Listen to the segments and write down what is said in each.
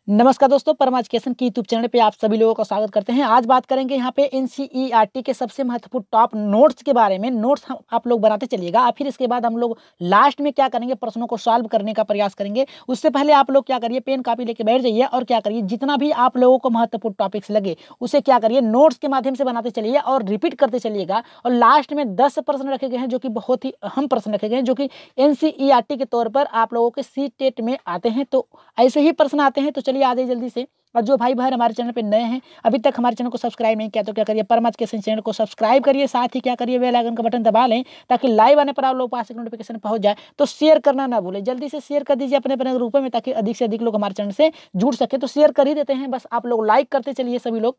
नमस्कार दोस्तों, परम एजुकेशन की यूट्यूब चैनल पे आप सभी लोगों का स्वागत करते हैं। आज बात करेंगे यहाँ पे एनसीईआरटी के सबसे महत्वपूर्ण टॉप नोट्स के बारे में। नोट्स हम आप लोग बनाते चलिएगा और फिर इसके बाद हम लोग लास्ट में क्या करेंगे, प्रश्नों को सॉल्व करने का प्रयास करेंगे। उससे पहले आप लोग क्या करिए, पेन कॉपी लेके बैठ जाइए और क्या करिए, जितना भी आप लोगों को महत्वपूर्ण टॉपिक्स लगे उसे क्या करिए, नोट्स के माध्यम से बनाते चलिए और रिपीट करते चलिएगा। और लास्ट में 10 प्रश्न रखे गए हैं जो कि बहुत ही अहम प्रश्न रखे गए हैं, जो कि एनसीईआरटी के तौर पर आप लोगों के सी टेट में आते हैं। तो ऐसे ही प्रश्न आते हैं। तो चलिए आ जाइए जल्दी से। और जो भाई बहन हमारे चैनल पे नए हैं, अभी तक हमारे चैनल को सब्सक्राइब नहीं किया तो क्या करिए, परम एजुकेशन चैनल को सब्सक्राइब करिए, साथ ही क्या करिए, बेल आइकन का बटन दबा लें ताकि लाइव आने पर आप लोग पास नोटिफिकेशन पहुंच जाए। तो शेयर करना ना भूलें, जल्दी से शेयर कर दीजिए अपने अपने ग्रुपों में ताकि अधिक से अधिक लोग हमारे चैनल से जुड़ सके। तो शेयर कर ही देते हैं, बस आप लोग लाइक करते चलिए सभी लोग।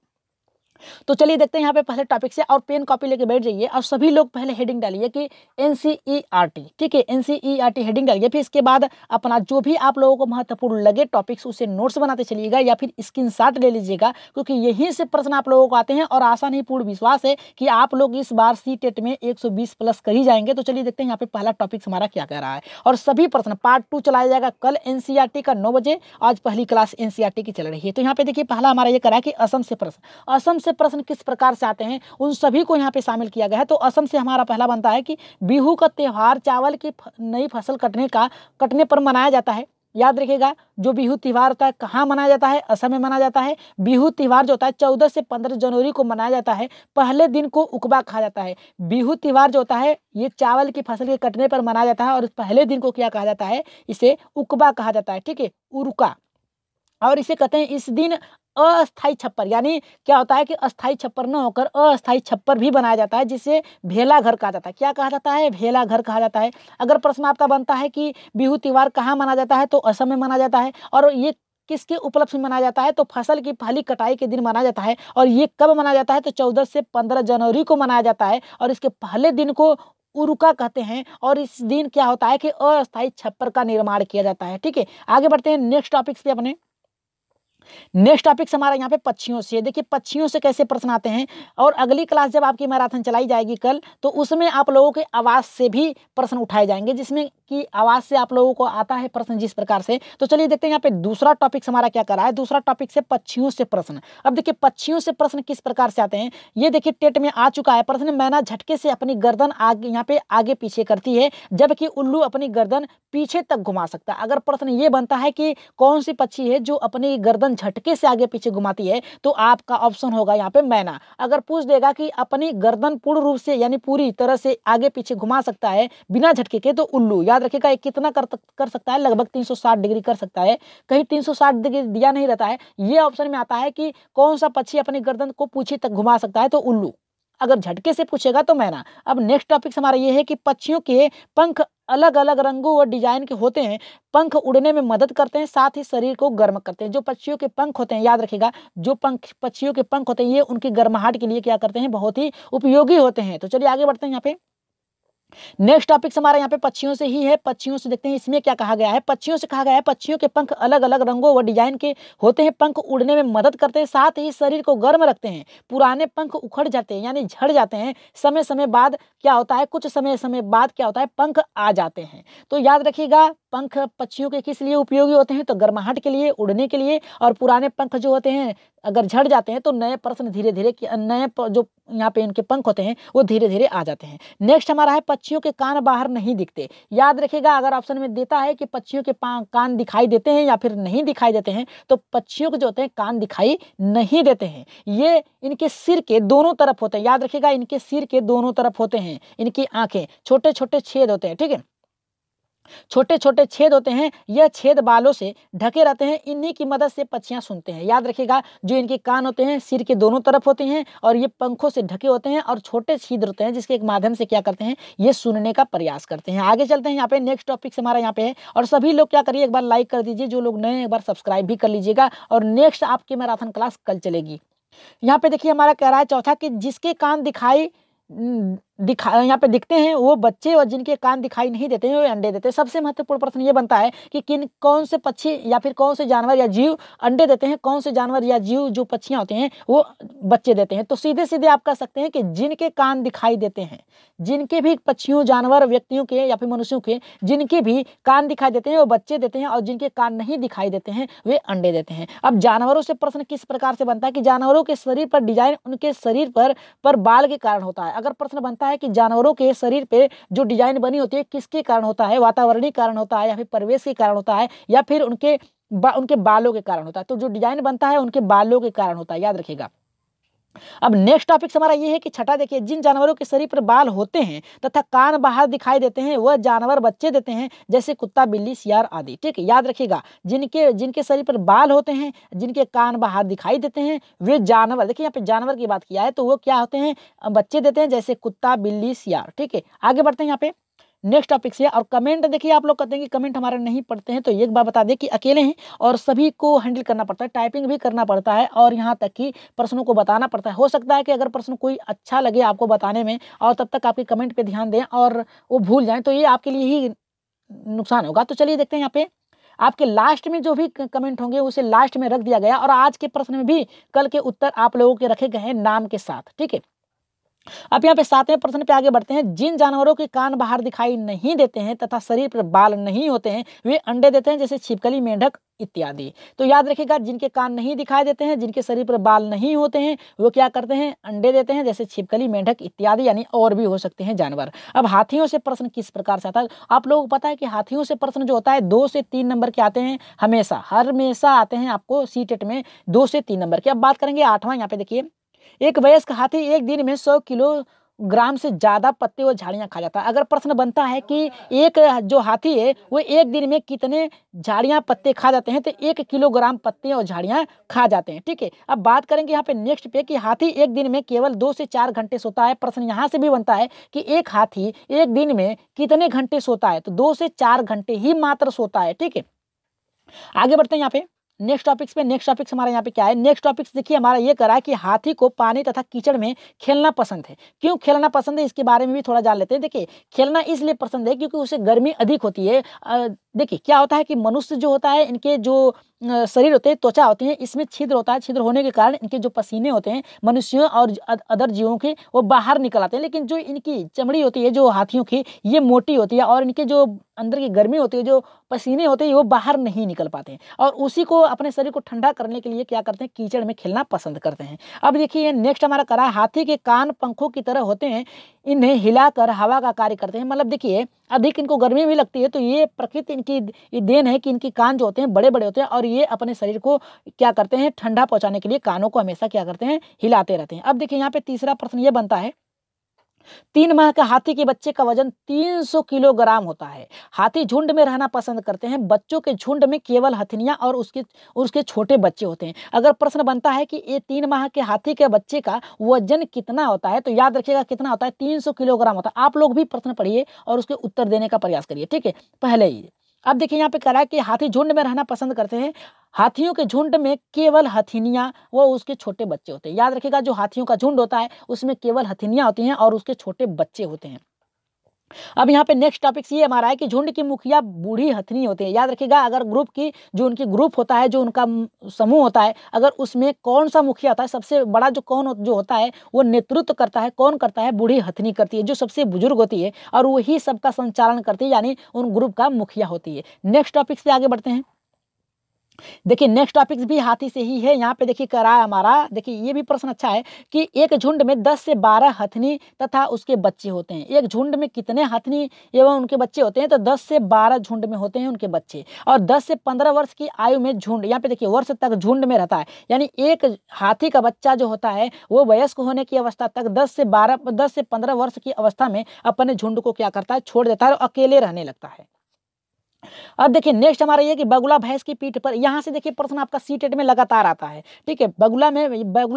तो चलिए देखते हैं यहाँ पे पहले टॉपिक से, और पेन कॉपी लेके बैठ जाइए और सभी लोग पहले हेडिंग डालिए कि एनसीईआरटी, ठीक है, एनसीईआरटी हेडिंग डालिए। फिर इसके बाद अपना जो भी आप लोगों को महत्वपूर्ण लगे टॉपिक्स उसे नोट्स बनाते चलिएगा या फिर स्क्रीनशॉट ले लीजिएगा, क्योंकि यहीं से प्रश्न आप लोगों को आते हैं और आशा नहीं पूर्ण विश्वास है कि आप लोग इस बार सी टेट में 120 प्लस कर ही जाएंगे। तो चलिए देखते हैं यहाँ पे पहला टॉपिक हमारा क्या कह रहा है। और सभी प्रश्न पार्ट 2 चलाया जाएगा कल एनसीईआरटी का 9 बजे। आज पहली क्लास एनसीईआरटी की चल रही है। तो यहाँ पे देखिए पहला हमारा ये करा है कि असम से प्रश्न। असम से प्रश्न किस प्रकार से आते हैं उन सभी को यहाँ पे शामिल किया गया है। तो असम से हमारा पहला बनता है कि बिहू का त्योहार चावल की नई फसल कटने पर मनाया जाता है। याद रखिएगा, जो बिहू त्योहार होता है कहाँ मनाया जाता है, असम में मनाया जाता है। बिहू त्योहार जो होता है 14 से 15 जनवरी को मनाया जाता है। पहले दिन को उकबा कहा जाता है। बिहू त्योहार जो होता है ये चावल की फसल के कटने पर मनाया जाता है और पहले दिन को क्या कहा जाता है, इसे उकबा कहा जाता है, ठीक है, उरुका। और इसे कहते हैं इस दिन अस्थाई छप्पर, यानी क्या होता है कि अस्थाई छप्पर न होकर अस्थाई छप्पर भी बनाया जाता है, जिसे भेला घर कहा जाता है। क्या कहा जाता है, भेला घर कहा जाता है। अगर प्रश्न आपका बनता है कि बिहू त्योहार कहाँ मनाया जाता है, तो असम में मनाया जाता है। और ये किसके उपलक्ष्य में मनाया जाता है, तो फसल की पहली कटाई के दिन मनाया जाता है। और ये कब मनाया जाता है, तो 14 से 15 जनवरी को मनाया जाता है। और इसके पहले दिन को उरुका कहते हैं। और इस दिन क्या होता है कि अस्थाई छप्पर का निर्माण किया जाता है, ठीक है। आगे बढ़ते हैं नेक्स्ट टॉपिक पे अपने। नेक्स्ट टॉपिक हमारा यहाँ पे पक्षियों से। देखिए पक्षियों से कैसे प्रश्न आते हैं। और अगली क्लास जब आपकी मैराथन चलाई जाएगी कल, तो उसमें आप लोगों के आवाज से भी प्रश्न उठाए जाएंगे, जिसमें कि आवाज से आप लोगों को आता है प्रश्न जिस प्रकार से। तो चलिए देखते हैं यहाँ पे दूसरा टॉपिक हमारा क्या कर रहा है। दूसरा टॉपिक से पक्षियों से प्रश्न। अब देखिए पक्षियों से प्रश्न किस प्रकार से आते हैं, ये देखिए टेट में आ चुका है प्रश्न। मैना झटके से अपनी गर्दन आगे यहाँ पे आगे पीछे करती है, जबकि उल्लू अपनी गर्दन पीछे तक घुमा सकता है। अगर प्रश्न ये बनता है कि कौन सी पक्षी है जो अपनी गर्दन झटके से आगे पीछे घुमाती है, तो आपका ऑप्शन होगा यहाँ पे मैना। अगर पूछ देगा कि अपनी गर्दन पूर्ण रूप से यानी पूरी तरह से आगे पीछे घुमा सकता है बिना झटके के, तो उल्लू। याद रखिएगा कितना कर सकता है, लगभग 360 डिग्री कर सकता है। कहीं 360 डिग्री दिया नहीं रहता है, ये ऑप्शन में आता है कि कौन सा पक्षी अपनी गर्दन को पूछी तक घुमा सकता है, तो उल्लू। अगर झटके से पूछेगा तो मैना। अब नेक्स्ट टॉपिक हमारा ये है कि पक्षियों के पंख अलग अलग रंगों और डिजाइन के होते हैं। पंख उड़ने में मदद करते हैं, साथ ही शरीर को गर्म करते हैं। जो पक्षियों के पंख होते हैं, याद रखिएगा, जो पक्षियों के पंख होते हैं ये उनकी गर्माहट के लिए क्या करते हैं, बहुत ही उपयोगी होते हैं। तो चलिए आगे बढ़ते हैं यहाँ पे। नेक्स्ट टॉपिक हमारा यहाँ पे पक्षियों से ही है। पक्षियों से देखते हैं इसमें क्या कहा गया है। पक्षियों से कहा गया है पक्षियों के पंख अलग अलग रंगों व डिजाइन के होते हैं। पंख उड़ने में मदद करते हैं, साथ ही शरीर को गर्म रखते हैं। पुराने पंख उखड़ जाते हैं यानी झड़ जाते हैं। समय समय बाद क्या होता है, कुछ समय बाद क्या होता है, पंख आ जाते हैं। तो याद रखिएगा पंख पक्षियों के किस लिए उपयोगी होते हैं, तो गर्माहट के लिए, उड़ने के लिए। और पुराने पंख जो होते हैं अगर झड़ जाते हैं तो नए प्रश्न धीरे धीरे जो यहाँ पे इनके पंख होते हैं वो धीरे धीरे आ जाते हैं। नेक्स्ट हमारा है पक्षियों के कान बाहर नहीं दिखते। याद रखिएगा अगर ऑप्शन में देता है कि पक्षियों के कान दिखाई देते हैं या फिर नहीं दिखाई देते हैं, तो पक्षियों के जो होते हैं कान दिखाई नहीं देते हैं। ये इनके सिर के दोनों तरफ होते हैं। याद रखिएगा इनके सिर के दोनों तरफ होते हैं। इनकी आंखें छोटे छोटे छेद होते हैं, ठीक है, छोटे छोटे छेद होते हैं। यह छेद बालों से ढके रहते हैं। इन्हीं की मदद से पक्षियां सुनते हैं। याद रखिएगा जो इनके कान होते हैं सिर के दोनों तरफ होते हैं और ये पंखों से ढके होते हैं और छोटे छिद्र होते हैं, जिसके माध्यम से क्या करते हैं, ये सुनने का प्रयास करते हैं। आगे चलते हैं यहाँ पे। नेक्स्ट टॉपिक हमारा यहाँ पे है। और सभी लोग क्या करिए, एक बार लाइक कर दीजिए, जो लोग नए एक बार सब्सक्राइब भी कर लीजिएगा। और नेक्स्ट आपकी मैराथन क्लास कल चलेगी। यहाँ पे देखिए हमारा कह रहा है चौथा कि जिसके कान दिखाई यहाँ पे दिखते हैं वो बच्चे, और जिनके कान दिखाई नहीं देते हैं वो अंडे देते हैं। सबसे महत्वपूर्ण प्रश्न ये बनता है कि कौन से पक्षी या फिर कौन से जानवर या जीव अंडे देते हैं, कौन से जानवर या जीव जो पक्षियां होते हैं वो बच्चे देते हैं। तो सीधे सीधे आप कह सकते हैं कि जिनके कान दिखाई देते हैं, जिनके भी पक्षियों, जानवर, व्यक्तियों के या फिर मनुष्यों के जिनके भी कान दिखाई देते हैं वो बच्चे देते हैं, और जिनके कान नहीं दिखाई देते हैं वे अंडे देते हैं। अब जानवरों से प्रश्न किस प्रकार से बनता है कि जानवरों के शरीर पर डिजाइन उनके शरीर पर बाल के कारण होता है। अगर प्रश्न बनता है कि जानवरों के शरीर पे जो डिजाइन बनी होती है किसके कारण होता है, वातावरणीय कारण होता है या फिर परिवेश के कारण होता है या फिर उनके बालों के कारण होता है, तो जो डिजाइन बनता है उनके बालों के कारण होता है, याद रखिएगा। अब नेक्स्ट टॉपिक हमारा ये है कि छठा देखिए, जिन जानवरों के शरीर पर बाल होते हैं तथा कान बाहर दिखाई देते हैं वह जानवर बच्चे देते हैं, जैसे कुत्ता, बिल्ली, सियार आदि। ठीक है, याद रखिएगा, जिनके शरीर पर बाल होते हैं, जिनके कान बाहर दिखाई देते हैं वे जानवर, देखिए यहाँ पे जानवर की बात किया है तो वो क्या होते हैं, बच्चे देते हैं, जैसे कुत्ता, बिल्ली, सियार। ठीक है, आगे बढ़ते हैं यहाँ पे नेक्स्ट टॉपिक से। और कमेंट देखिए, आप लोग कहते हैं कि कमेंट हमारे नहीं पढ़ते हैं, तो एक बात बता दें कि अकेले हैं और सभी को हैंडल करना पड़ता है, टाइपिंग भी करना पड़ता है और यहाँ तक कि प्रश्नों को बताना पड़ता है। हो सकता है कि अगर प्रश्न कोई अच्छा लगे आपको बताने में और तब तक आपके कमेंट पे ध्यान दें और वो भूल जाएं तो ये आपके लिए ही नुकसान होगा। तो चलिए देखते हैं यहाँ पे आपके लास्ट में जो भी कमेंट होंगे उसे लास्ट में रख दिया गया, और आज के प्रश्न में भी कल के उत्तर आप लोगों के रखे गए हैं नाम के साथ। ठीक है, अब यहाँ पे 7वें प्रश्न पे आगे बढ़ते हैं। जिन जानवरों के कान बाहर दिखाई नहीं देते हैं तथा शरीर पर बाल नहीं होते हैं वे अंडे देते हैं, जैसे छिपकली, मेंढक इत्यादि। तो याद रखिएगा, जिनके कान नहीं दिखाई देते हैं, जिनके शरीर पर बाल नहीं होते हैं वो क्या करते हैं, अंडे देते हैं, जैसे छिपकली, मेंढक इत्यादि, यानी और भी हो सकते हैं जानवर। अब हाथियों से प्रश्न किस प्रकार से आता है, आप लोगों को पता है कि हाथियों से प्रश्न जो होता है 2 से 3 नंबर के आते हैं, हमेशा आते हैं आपको सीटेट में 2 से 3 नंबर के। अब बात करेंगे 8वां, यहाँ पे देखिए, एक वयस्क हाथी एक दिन में 100 किलोग्राम से ज्यादा पत्ते और झाड़ियां खा जाता है। अगर प्रश्न बनता है कि एक जो हाथी है वो एक दिन में कितने झाड़ियां, पत्ते खा जाते हैं, तो 1 किलोग्राम पत्ते और झाड़ियां खा जाते हैं। ठीक है, अब बात करेंगे यहाँ पे नेक्स्ट पे कि हाथी एक दिन में केवल 2 से 4 घंटे सोता है। प्रश्न यहाँ से भी बनता है कि एक हाथी एक दिन में कितने घंटे सोता है, तो 2 से 4 घंटे ही मात्र सोता है। ठीक है, आगे बढ़ते हैं यहाँ पे नेक्स्ट टॉपिक्स पे। नेक्स्ट टॉपिक्स हमारा यहाँ पे क्या है, नेक्स्ट टॉपिक्स देखिए हमारा ये करा है कि हाथी को पानी तथा कीचड़ में खेलना पसंद है। क्यों खेलना पसंद है इसके बारे में भी थोड़ा जान लेते हैं। देखिए, खेलना इसलिए पसंद है क्योंकि उसे गर्मी अधिक होती है। देखिए क्या होता है कि मनुष्य जो होता है, इनके जो शरीर होते हैं, त्वचा होती है, इसमें छिद्र होता है, छिद्र होने के कारण इनके जो पसीने होते हैं मनुष्यों और अदर जीवों के वो बाहर निकल आते हैं, लेकिन जो इनकी चमड़ी होती है, जो हाथियों की, ये मोटी होती है और इनके जो अंदर की गर्मी होती है, जो पसीने होते हैं वो बाहर नहीं निकल पाते हैं, और उसी को अपने शरीर को ठंडा करने के लिए क्या करते हैं, कीचड़ में खेलना पसंद करते हैं। अब देखिए नेक्स्ट हमारा करा, हाथी के कान पंखों की तरह होते हैं, इन्हें हिलाकर हवा का कार्य करते हैं। मतलब देखिए, अधिक इनको गर्मी भी लगती है तो ये प्रकृति इनकी ये देन है कि इनके कान जो होते हैं बड़े बड़े होते हैं, और ये अपने शरीर को क्या करते हैं, ठंडा पहुंचाने के लिए कानों को हमेशा क्या करते हैं, हिलाते रहते हैं। अब देखिए यहाँ पे तीसरा प्रश्न ये बनता है, 3 माह का हाथी के बच्चे का वजन 300 किलोग्राम होता है। हाथी झुंड में रहना पसंद करते हैं, बच्चों के झुंड में केवल हथिनियां और उसके छोटे बच्चे होते हैं। अगर प्रश्न बनता है कि ये 3 माह के हाथी के बच्चे का वजन कितना होता है, तो याद रखिएगा कितना होता है, 300 किलोग्राम होता है। आप लोग भी प्रश्न पढ़िए और उसके उत्तर देने का प्रयास करिए। ठीक है, पहले ही अब देखिए यहाँ पे कह रहा है कि हाथी झुंड में रहना पसंद करते हैं, हाथियों के झुंड में केवल हथिनियां वो उसके छोटे बच्चे होते हैं। याद रखिएगा, जो हाथियों का झुंड होता है उसमें केवल हथिनियां होती हैं और उसके छोटे बच्चे होते हैं। अब यहाँ पे नेक्स्ट टॉपिक ये हमारा है कि झुंड की मुखिया बूढ़ी हथिनी होती है। याद रखिएगा, अगर ग्रुप की जो उनकी ग्रुप होता है, जो उनका समूह होता है, अगर उसमें कौन सा मुखिया होता है, सबसे बड़ा जो होता है वो नेतृत्व करता है, कौन करता है, बूढ़ी हथिनी करती है, जो सबसे बुजुर्ग होती है और वही सबका संचालन करती है, यानी उन ग्रुप का मुखिया होती है। नेक्स्ट टॉपिक से आगे बढ़ते हैं। देखिए नेक्स्ट टॉपिक भी हाथी से ही है। यहाँ पे देखिए करा है हमारा, देखिए ये भी प्रश्न अच्छा है कि एक झुंड में 10 से 12 हथनी तथा उसके बच्चे होते हैं। एक झुंड में कितने हथनी एवं उनके बच्चे होते हैं, तो 10 से 12 झुंड में होते हैं उनके बच्चे, और 10 से 15 वर्ष की आयु में झुंड, यहाँ पे देखिए वर्ष तक झुंड में रहता है, यानी एक हाथी का बच्चा जो होता है वो वयस्क होने की अवस्था तक 10 से 15 वर्ष की अवस्था में अपने झुंड को क्या करता है, छोड़ देता है और अकेले रहने लगता है। अब देखिए नेक्स्ट हमारा ये कि बगुला भैंस की पीठ पर, यहाँ से देखिए प्रश्न आपका सीटेट में लगातार आता है। ठीक है, बगुला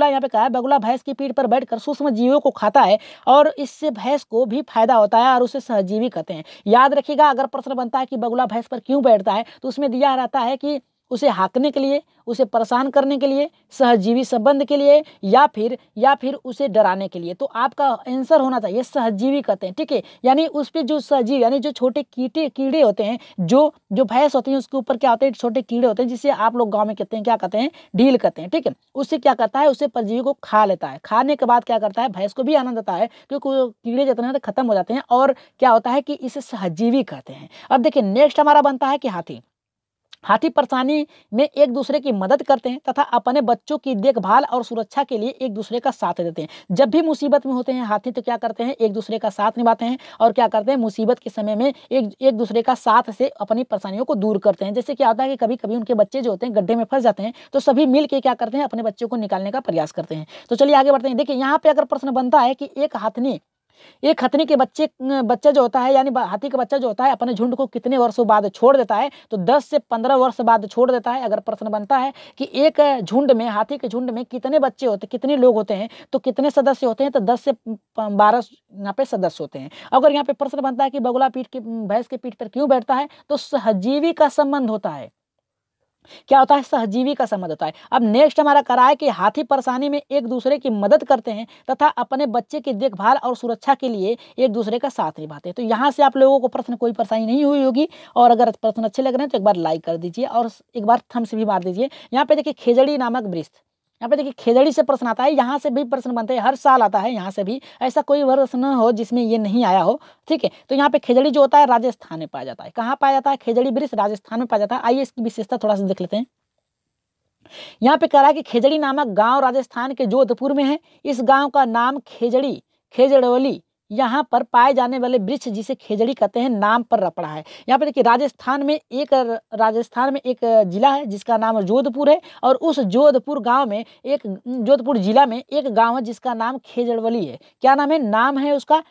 यहाँ पे कहा है, बगुला भैंस की पीठ पर बैठकर सूक्ष्म जीवों को खाता है और इससे भैंस को भी फायदा होता है और उसे सहजीवी कहते हैं। याद रखिएगा, अगर प्रश्न बनता है कि बगुला भैंस पर क्यों बैठता है, तो उसमें दिया रहता है कि उसे हाँकने के लिए, उसे परेशान करने के लिए, सहजीवी संबंध के लिए, या फिर उसे डराने के लिए। तो आपका आंसर होना चाहिए सहजीवी कहते हैं, ठीक है। यानी उस पे जो सहजीव यानी जो छोटे कीड़े होते हैं, जो भैंस होती है उसके ऊपर क्या होते हैं, छोटे कीड़े होते हैं, जिसे आप लोग गाँव में कहते हैं, क्या कहते हैं, ढील कहते हैं, ठीक है। उससे क्या करता है, उससे परजीवी को खा लेता है। खाने के बाद क्या करता है, भैंस को भी आनंद आता है क्योंकि वो कीड़े जितने हैं खत्म हो जाते हैं, और क्या होता है कि इसे सहजीवी कहते हैं। अब देखिए नेक्स्ट हमारा बनता है कि हाथी परेशानी में एक दूसरे की मदद करते हैं तथा अपने बच्चों की देखभाल और सुरक्षा के लिए एक दूसरे का साथ देते हैं। जब भी मुसीबत में होते हैं हाथी तो क्या करते हैं, एक दूसरे का साथ निभाते हैं, और क्या करते हैं, मुसीबत के समय में एक दूसरे का साथ से अपनी परेशानियों को दूर करते हैं। जैसे क्या होता है कि कभी कभी उनके बच्चे जो होते हैं गड्ढे में फंस जाते हैं, तो सभी मिल के क्या करते हैं, अपने बच्चों को निकालने का प्रयास करते हैं। तो चलिए आगे बढ़ते हैं। देखिए यहाँ पे अगर प्रश्न बनता है कि एक हथनी के बच्चा जो होता है, यानी हाथी का बच्चा जो होता है, अपने झुंड को कितने वर्षों बाद छोड़ देता है, तो 10 से 15 वर्ष बाद छोड़ देता है। अगर प्रश्न बनता है कि एक झुंड में, हाथी के झुंड में कितने बच्चे होते, कितने लोग होते हैं, तो कितने सदस्य होते हैं, तो 10 से 12 यहाँ पे सदस्य होते हैं। अगर यहाँ पे प्रश्न बनता है कि बगुला भैंस के पीठ पर क्यों बैठता है, तो सहजीवी का संबंध होता है। क्या होता है, सहजीवी का संबंध होता है। अब नेक्स्ट हमारा करा है कि हाथी परेशानी में एक दूसरे की मदद करते हैं तथा अपने बच्चे की देखभाल और सुरक्षा के लिए एक दूसरे का साथ निभाते हैं। तो यहाँ से आप लोगों को प्रश्न कोई परेशानी नहीं हुई होगी, और अगर प्रश्न अच्छे लग रहे हैं तो एक बार लाइक कर दीजिए और एक बार थम्स भी मार दीजिए। यहाँ पे देखिए खेजड़ी नामक वृक्ष, यहाँ पे देखिए खेजड़ी से प्रश्न आता है, यहाँ से भी प्रश्न बनते हैं, हर साल आता है यहाँ से भी, ऐसा कोई वर्ष न हो जिसमें ये नहीं आया हो, ठीक है। तो यहाँ पे खेजड़ी जो होता है राजस्थान में पाया जाता है। कहाँ पाया जाता है, खेजड़ी वृक्ष राजस्थान में पाया जाता है। आइए इसकी विशेषता थोड़ा सा देख लेते हैं। यहाँ पे कह रहा है कि खेजड़ी नामक गांव राजस्थान के जोधपुर में है। इस गांव का नाम खेजड़वली यहाँ पर पाए जाने वाले वृक्ष जिसे खेजड़ी कहते हैं नाम पर पड़ा है। यहाँ पे देखिए राजस्थान में एक जिला है जिसका नाम जोधपुर है, और उस जोधपुर जिला में एक गांव है जिसका नाम खेजड़वली है। क्या नाम है, नाम है उसका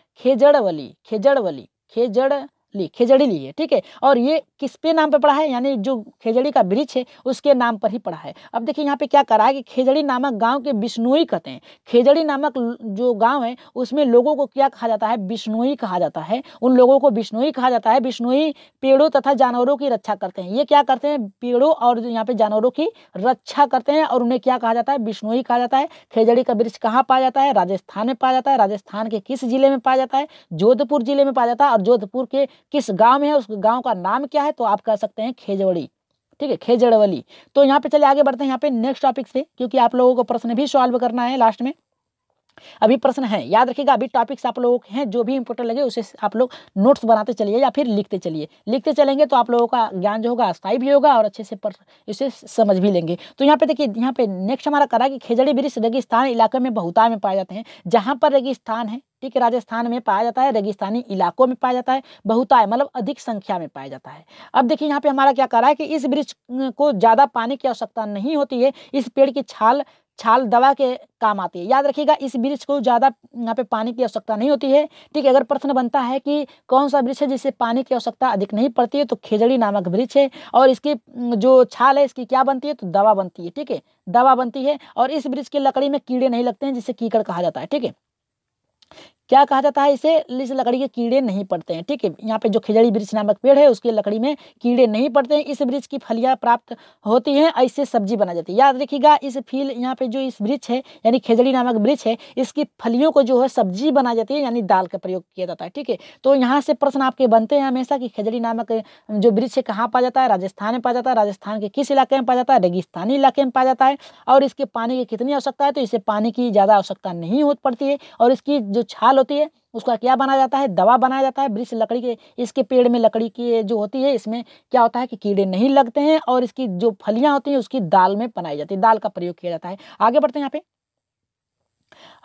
खेजड़ी है, ठीक है। और ये किस पे नाम पे पड़ा है, यानी जो खेजड़ी का वृक्ष है उसके नाम पर ही पड़ा है। अब देखिए यहाँ पे क्या करा है कि खेजड़ी नामक गांव के बिश्नोई कहते हैं। खेजड़ी नामक जो गांव है उसमें लोगों को क्या कहा जाता है, बिश्नोई कहा जाता है। उन लोगों को बिश्नोई कहा जाता है। बिश्नोई पेड़ों तथा जानवरों की रक्षा करते हैं। ये क्या करते हैं, पेड़ों और यहाँ पे जानवरों की रक्षा करते हैं, और उन्हें क्या कहा जाता है, बिश्नोई कहा जाता है। खेजड़ी का वृक्ष कहाँ पाया जाता है, राजस्थान में पाया जाता है। राजस्थान के किस जिले में पाया जाता है, जोधपुर जिले में पाया जाता है। और जोधपुर के किस गांव में है, उस गांव का नाम क्या है, तो आप कह सकते हैं खेजड़ी, ठीक है, खेजड़वली। तो यहाँ पे चलिए आगे बढ़ते हैं यहाँ पे नेक्स्ट टॉपिक से, क्योंकि आप लोगों को प्रश्न भी सॉल्व करना है लास्ट में। अभी प्रश्न है, याद रखिएगा, अभी टॉपिक्स आप लोगों के हैं, जो भी इंपोर्टेंट लगे उसे आप लोग नोट्स बनाते चलिए या फिर लिखते चलेंगे तो आप लोगों का ज्ञान जो होगा स्थायी भी होगा और अच्छे से इसे समझ भी लेंगे। तो यहाँ पे देखिए, यहाँ पे नेक्स्ट हमारा करा कि खेजड़ी वृक्ष रेगिस्तान इलाके में बहुतायत में पाए जाते हैं। जहाँ पर रेगिस्तान है, ठीक है, राजस्थान में पाया जाता है, रेगिस्तानी इलाकों में पाया जाता है, बहुतायत मतलब अधिक संख्या में पाया जाता है। अब देखिए यहाँ पे हमारा क्या करा है कि इस वृक्ष को ज्यादा पानी की आवश्यकता नहीं होती है। इस पेड़ की छाल दवा के काम आती है। याद रखिएगा, इस वृक्ष को ज्यादा यहाँ पे पानी की आवश्यकता नहीं होती है, ठीक है। अगर प्रश्न बनता है कि कौन सा वृक्ष है जिससे पानी की आवश्यकता अधिक नहीं पड़ती है, तो खेजड़ी नामक वृक्ष है। और इसकी जो छाल है इसकी क्या बनती है, तो दवा बनती है, ठीक है, दवा बनती है। और इस वृक्ष की लकड़ी में कीड़े नहीं लगते हैं, जिसे कीकड़ कहा जाता है, ठीक है। क्या कहा जाता है इसे, इस लकड़ी के कीड़े नहीं पड़ते हैं, ठीक है। यहाँ पे जो खेजड़ी वृक्ष नामक पेड़ है उसकी लकड़ी में कीड़े नहीं पड़ते हैं। इस वृक्ष की फलियां प्राप्त होती हैं, ऐसे सब्जी बना जाती है। याद रखिएगा, इस यहाँ पे जो इस वृक्ष है यानी खेजड़ी नामक वृक्ष है, इसकी फलियों को जो है सब्जी बनाई जाती है, यानी दाल का प्रयोग किया जाता है, ठीक है। तो यहाँ से प्रश्न आपके बनते हैं हमेशा कि खेजड़ी नामक जो वृक्ष है कहाँ पाया जाता है, राजस्थान में पाया जाता है। राजस्थान के किस इलाके में पाया जाता है, रेगिस्तानी इलाके में पाया जाता है। और इसके पानी की कितनी आवश्यकता है, तो इसे पानी की ज्यादा आवश्यकता नहीं हो पड़ती है। और इसकी जो छाल होती है उसका क्या बनाया जाता है, दवा बनाया जाता है। वृक्ष लकड़ी के, इसके पेड़ में लकड़ी की जो होती है इसमें क्या होता है कि कीड़े नहीं लगते हैं। और इसकी जो फलियां होती हैं उसकी दाल में बनाई जाती है, दाल का प्रयोग किया जाता है। आगे बढ़ते हैं यहाँ पे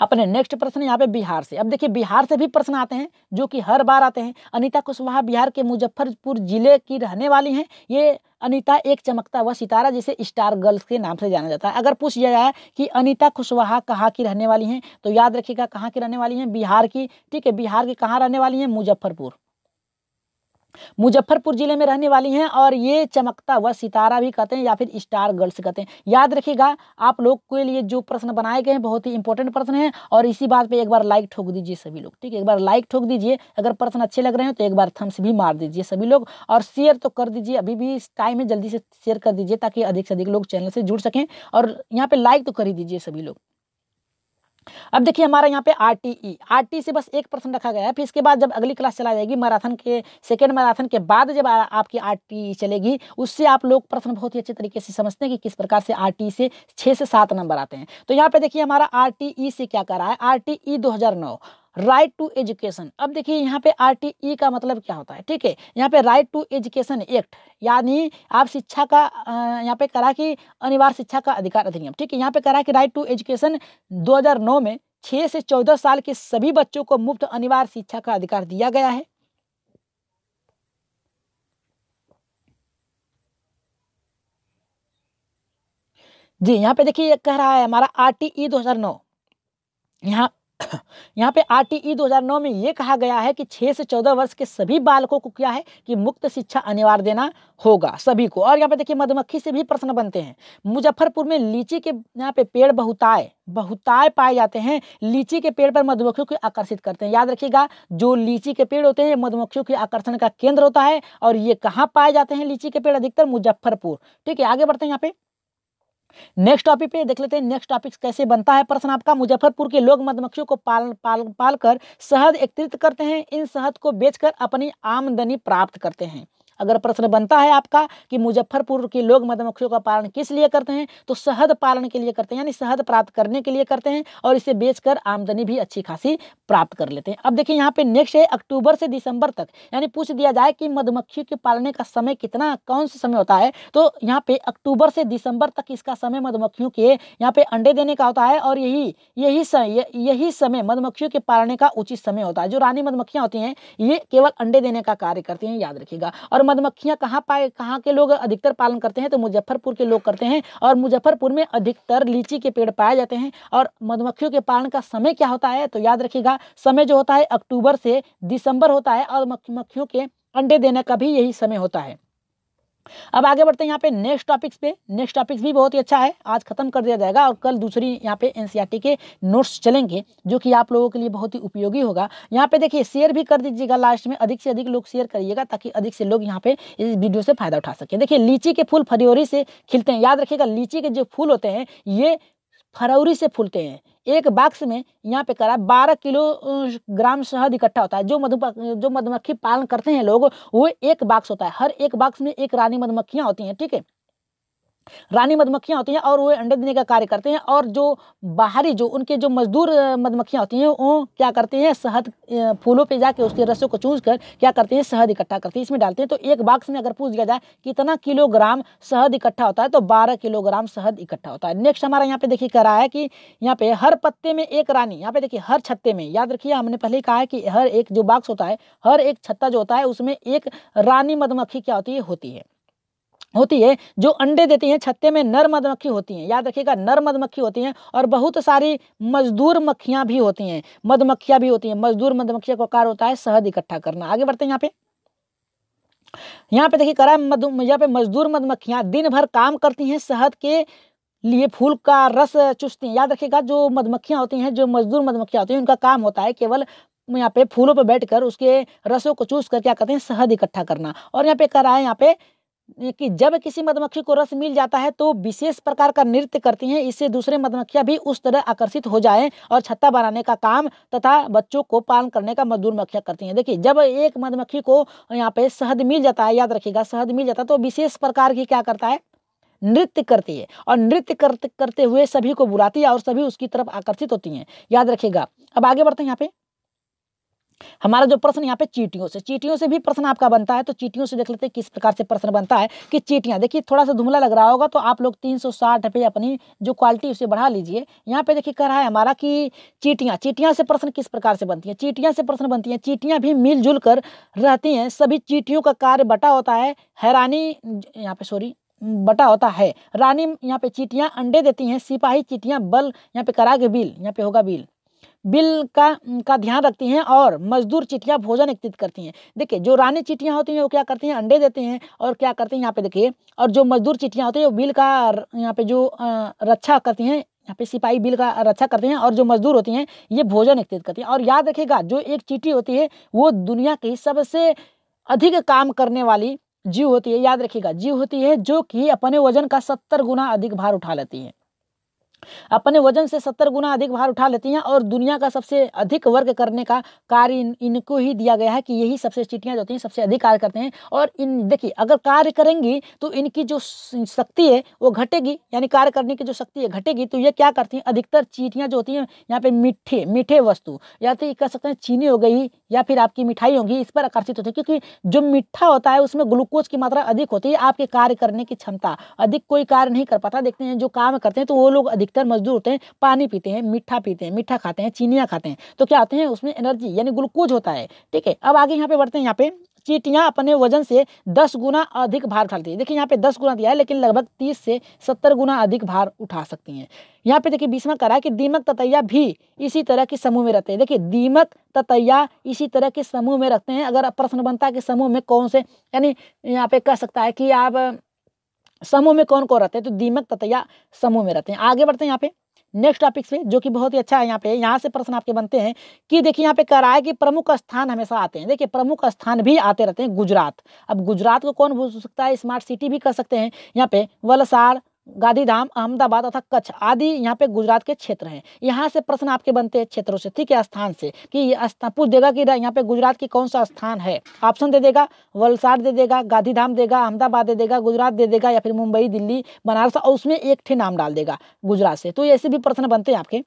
अपने नेक्स्ट प्रश्न यहाँ पे बिहार से। अब देखिए बिहार से भी प्रश्न आते हैं जो कि हर बार आते हैं। अनीता कुशवाहा बिहार के मुजफ्फरपुर जिले की रहने वाली हैं। ये अनीता एक चमकता हुआ सितारा जिसे स्टार गर्ल्स के नाम से जाना जाता है। अगर पूछ लिया जाए कि अनीता कुशवाहा कहाँ की रहने वाली हैं, तो याद रखिएगा कहाँ की रहने वाली हैं, बिहार की, ठीक है। बिहार की कहाँ रहने वाली हैं, मुजफ्फरपुर, मुजफ्फरपुर जिले में रहने वाली हैं और ये चमकता हुआ सितारा भी कहते हैं या फिर स्टार गर्ल्स कहते हैं। याद रखिएगा, आप लोग के लिए जो प्रश्न बनाए गए हैं बहुत ही इंपॉर्टेंट प्रश्न हैं और इसी बात पे एक बार लाइक ठोक दीजिए सभी लोग, ठीक है। एक बार लाइक ठोक दीजिए, अगर प्रश्न अच्छे लग रहे हैं तो एक बार थम्स भी मार दीजिए सभी लोग, और शेयर तो कर दीजिए, अभी भी इस टाइम में जल्दी से शेयर कर दीजिए ताकि अधिक से अधिक लोग चैनल से जुड़ सकें, और यहाँ पे लाइक तो कर ही दीजिए सभी लोग। अब देखिए हमारा यहाँ पे आरटी से बस एक प्रश्न रखा गया है, फिर इसके बाद जब अगली क्लास चला जाएगी मैराथन के सेकेंड मैराथन के बाद जब आपकी आरटी चलेगी, उससे आप लोग प्रश्न बहुत ही अच्छे तरीके से समझते हैं कि किस प्रकार से आरटी से 6 से 7 नंबर आते हैं। तो यहाँ पे देखिए हमारा आरटीई से क्या कर रहा है, आरटीई 2009 राइट टू एजुकेशन। अब देखिए यहाँ पे आरटीई का मतलब क्या होता है, ठीक है। यहाँ पे राइट टू एजुकेशन एक्ट, यानी आप शिक्षा का यहाँ पे करा कि अनिवार्य शिक्षा का अधिकार अधिनियम, ठीक है। यहाँ पे करा कि राइट टू एजुकेशन 2009 में 6 से 14 साल के सभी बच्चों को मुफ्त अनिवार्य शिक्षा का अधिकार दिया गया है। जी यहाँ पे देखिए कह रहा है हमारा आरटीई 2009, यहाँ पे आरटीई 2009 में ये कहा गया है कि 6 से 14 वर्ष के सभी बालकों को क्या है कि मुफ्त शिक्षा अनिवार्य देना होगा सभी को। और यहाँ पे देखिए मधुमक्खी से भी प्रश्न बनते हैं। मुजफ्फरपुर में लीची के यहाँ पे पेड़ बहुताय पाए जाते हैं, लीची के पेड़ पर मधुमक्खियों को आकर्षित करते हैं। याद रखिएगा, जो लीची के पेड़ होते हैं मधुमक्खियों के आकर्षण का केंद्र होता है, और ये कहाँ पाए जाते हैं लीची के पेड़ अधिकतर, मुजफ्फरपुर, ठीक है। आगे बढ़ते हैं यहाँ पे नेक्स्ट टॉपिक पे देख लेते हैं। नेक्स्ट टॉपिक कैसे बनता है प्रश्न आपका, मुजफ्फरपुर के लोग मधुमक्खियों को पाल कर शहद एकत्रित करते हैं, इन शहद को बेचकर अपनी आमदनी प्राप्त करते हैं। अगर प्रश्न बनता है आपका कि मुजफ्फरपुर के लोग मधुमक्खियों का पालन किस लिए करते हैं, तो शहद पालन के लिए करते हैं, यानी शहद प्राप्त करने के लिए करते हैं, और इसे बेचकर आमदनी भी अच्छी खासी प्राप्त कर लेते हैं। अब देखिए यहाँ पे नेक्स्ट है अक्टूबर से दिसंबर तक, यानी पूछ दिया जाए कि मधुमक्खी के पालने का समय कितना, कौन सा समय होता है, तो यहाँ पे अक्टूबर से दिसंबर तक इसका समय मधुमक्खियों के यहाँ पे अंडे देने का होता है, और यही समय मधुमक्खियों के पालने का उचित समय होता है। जो रानी मधुमक्खियां होती हैं ये केवल अंडे देने का कार्य करती हैं, याद रखिएगा। और मधुमक्खियां कहाँ के लोग अधिकतर पालन करते हैं, तो मुजफ्फरपुर के लोग करते हैं, और मुजफ्फरपुर में अधिकतर लीची के पेड़ पाए जाते हैं। और मधुमक्खियों के पालन का समय क्या होता है, तो याद रखिएगा समय जो होता है अक्टूबर से दिसंबर होता है, और मधुमक्खियों के अंडे देने का भी यही समय होता है। अब आगे बढ़ते हैं यहाँ पे नेक्स्ट टॉपिक्स पे। नेक्स्ट टॉपिक्स भी बहुत ही अच्छा है, आज खत्म कर दिया जाएगा, और कल दूसरी यहाँ पे एनसीईआरटी के नोट्स चलेंगे जो कि आप लोगों के लिए बहुत ही उपयोगी होगा। यहाँ पे देखिए शेयर भी कर दीजिएगा, लास्ट में अधिक से अधिक लोग शेयर करिएगा ताकि अधिक से लोग यहाँ पे इस वीडियो से फायदा उठा सके। देखिए लीची के फूल फरवरी से खिलते हैं, याद रखिएगा लीची के जो फूल होते हैं ये फरवरी से फूलते हैं। एक बॉक्स में यहाँ पे करा 12 किलोग्राम शहद इकट्ठा होता है। जो मधुमक्खी पालन करते हैं लोग, वो एक बॉक्स होता है, हर एक बॉक्स में एक रानी मधुमक्खियां होती हैं, ठीक है, रानी मधुमक्खियां होती हैं, और वो अंडे देने का कार्य करते हैं। और जो बाहरी जो उनके जो मजदूर मधुमक्खियां होती हैं वो क्या करती हैं, शहद फूलों पे जाके उसके रसों को चूस कर क्या करती हैं, शहद इकट्ठा करती हैं, इसमें डालते हैं। तो एक बॉक्स में अगर पूछ दिया जाए कितना किलोग्राम शहद इकट्ठा होता है, तो 12 किलोग्राम शहद इकट्ठा होता है। नेक्स्ट हमारा यहाँ पे देखिए कह रहा है कि यहाँ पे हर पत्ते में एक रानी, यहाँ पे देखिए हर छत्ते में, याद रखिए हमने पहले ही कहा है कि हर एक जो बॉक्स होता है, हर एक छत्ता जो होता है उसमें एक रानी मधुमक्खी क्या होती है जो अंडे देती हैं। छत्ते में नर मधुमक्खी होती हैं, याद रखिएगा नर मधुमक्खी होती हैं, और बहुत सारी मजदूर मक्खियां भी होती हैं, मधुमक्खियां भी होती हैं। मजदूर मधुमक्खियों का कार्य होता है शहद इकट्ठा करना। आगे बढ़ते हैं यहाँ पे देखिए करा यहाँ पे मजदूर मधुमक्खियां दिन भर काम करती हैं, शहद के लिए फूल का रस चूसती हैं। याद रखिएगा जो मधुमक्खियां होती हैं, जो मजदूर मधुमक्खियां होती हैं, उनका काम होता है केवल यहाँ पे फूलों पर बैठकर उसके रसों को चूस कर क्या करते हैं, शहद इकट्ठा करना। और यहाँ पे करा है यहाँ पे कि जब किसी मधुमक्खी को रस मिल जाता है तो विशेष प्रकार का नृत्य करती हैं, इससे दूसरे मधुमक्खियां भी उस तरह आकर्षित हो जाएं, और छत्ता बनाने का काम तथा बच्चों को पालन करने का मजदूर मक्खियां करती हैं। देखिए जब एक मधुमक्खी को यहाँ पे शहद मिल जाता है, याद रखिएगा शहद मिल जाता है, तो विशेष प्रकार की क्या करता है, नृत्य करती है, और नृत्य करते हुए सभी को बुलाती है, और सभी उसकी तरफ आकर्षित होती हैं, याद रखिएगा। अब आगे बढ़ते हैं यहाँ पे हमारा जो प्रश्न यहाँ पे चींटियों से भी प्रश्न आपका बनता है। तो चींटियों से देख लेते हैं किस प्रकार से प्रश्न बनता है कि चींटियां, देखिए थोड़ा सा धुंधला लग रहा होगा तो आप लोग 360 पे अपनी जो क्वालिटी उसे बढ़ा लीजिए। यहाँ पे देखिए कह रहा है हमारा कि चींटियां से प्रश्न किस प्रकार से बनती है। चींटियां भी मिलजुल कर रहती हैं, सभी चींटियों का कार्य बटा होता है, बटा होता है। रानी यहाँ पे चींटियां अंडे देती हैं, सिपाही चींटियां बल यहाँ पे करा के बिल, यहाँ पे होगा बिल बिल का ध्यान रखती हैं और मजदूर चींटियां भोजन एकत्रित करती हैं। देखिए जो रानी चींटियां होती हैं वो क्या करती हैं, अंडे देती हैं और क्या करती हैं यहाँ पे देखिए, और जो मजदूर चींटियां होती हैं वो बिल का यहाँ पे जो रक्षा करती हैं, यहाँ पे सिपाही बिल का रक्षा करते हैं, और जो मजदूर होती हैं ये भोजन एकत्रित करती हैं। और याद रखिएगा जो एक चींटी होती है वो दुनिया की सबसे अधिक काम करने वाली जीव होती है। याद रखिएगा जीव होती है जो कि अपने वजन का 70 गुना अधिक भार उठा लेती है, अपने वजन से 70 गुना अधिक भार उठा लेती हैं, और दुनिया का सबसे अधिक वर्क करने का कार्य इनको ही दिया गया है कि यही सबसे चींटियां जो होती हैं सबसे अधिक कार्य करते हैं। और इन देखिए अगर कार्य करेंगी तो इनकी जो शक्ति है वो घटेगी, यानी कार्य करने की जो शक्ति है घटेगी। तो ये क्या करती हैं, अधिकतर चींटियां जो होती हैं यहाँ पे मीठे वस्तु या तो कह सकते हैं चीनी हो गई या फिर आपकी मिठाई होगी, इस पर आकर्षित होती है, क्योंकि जो मीठा होता है उसमें ग्लूकोज की मात्रा अधिक होती है, आपके कार्य करने की क्षमता अधिक कोई कार्य नहीं कर पाता। देखते हैं जो काम करते हैं तो वो लोग अधिकतर मजदूर होते हैं पानी पीते हैं, मीठा खाते हैं, चीनियाँ खाते हैं, तो क्या आते हैं उसमें एनर्जी यानी ग्लूकोज होता है। ठीक है, अब आगे यहाँ पे बढ़ते हैं। यहाँ पे चींटियां अपने वजन से 10 गुना अधिक भार उठाती है। देखिए यहाँ पे 10 गुना दिया है लेकिन लगभग 30 से 70 गुना अधिक भार उठा सकती हैं। यहाँ पे देखिए 20वां करा है कि दीमक ततैया भी इसी तरह के समूह में रहते हैं। देखिए दीमक ततैया इसी तरह के समूह में रखते हैं। अगर प्रश्न बनता है कि समूह में कौन से, यानी यहाँ पे कह सकता है कि आप समूह में कौन कौन रहते हैं, तो दीमक ततैया समूह में रहते हैं। आगे बढ़ते हैं यहाँ पे नेक्स्ट टॉपिक से जो कि बहुत ही अच्छा है। यहाँ से प्रश्न आपके बनते हैं कि देखिए यहाँ पे कह रहा है कि प्रमुख स्थान हमेशा आते हैं। देखिए प्रमुख स्थान भी आते रहते हैं गुजरात। अब गुजरात को कौन भूल सकता है, स्मार्ट सिटी भी कर सकते हैं। यहाँ पे वलसाड़, गांधीधाम, अहमदाबाद तथा कच्छ आदि यहाँ पे गुजरात के क्षेत्र हैं। यहाँ से प्रश्न आपके बनते हैं क्षेत्रों से, ठीक है, स्थान से, कि पूछ देगा कि यहाँ पे गुजरात की कौन सा स्थान है। ऑप्शन दे देगा, वलसाड़ दे देगा, गांधीधाम देगा, अहमदाबाद दे देगा, गुजरात दे देगा, या फिर मुंबई, दिल्ली, बनारस, और उसमें एक ठे नाम डाल देगा गुजरात से। तो ऐसे भी प्रश्न बनते हैं आपके।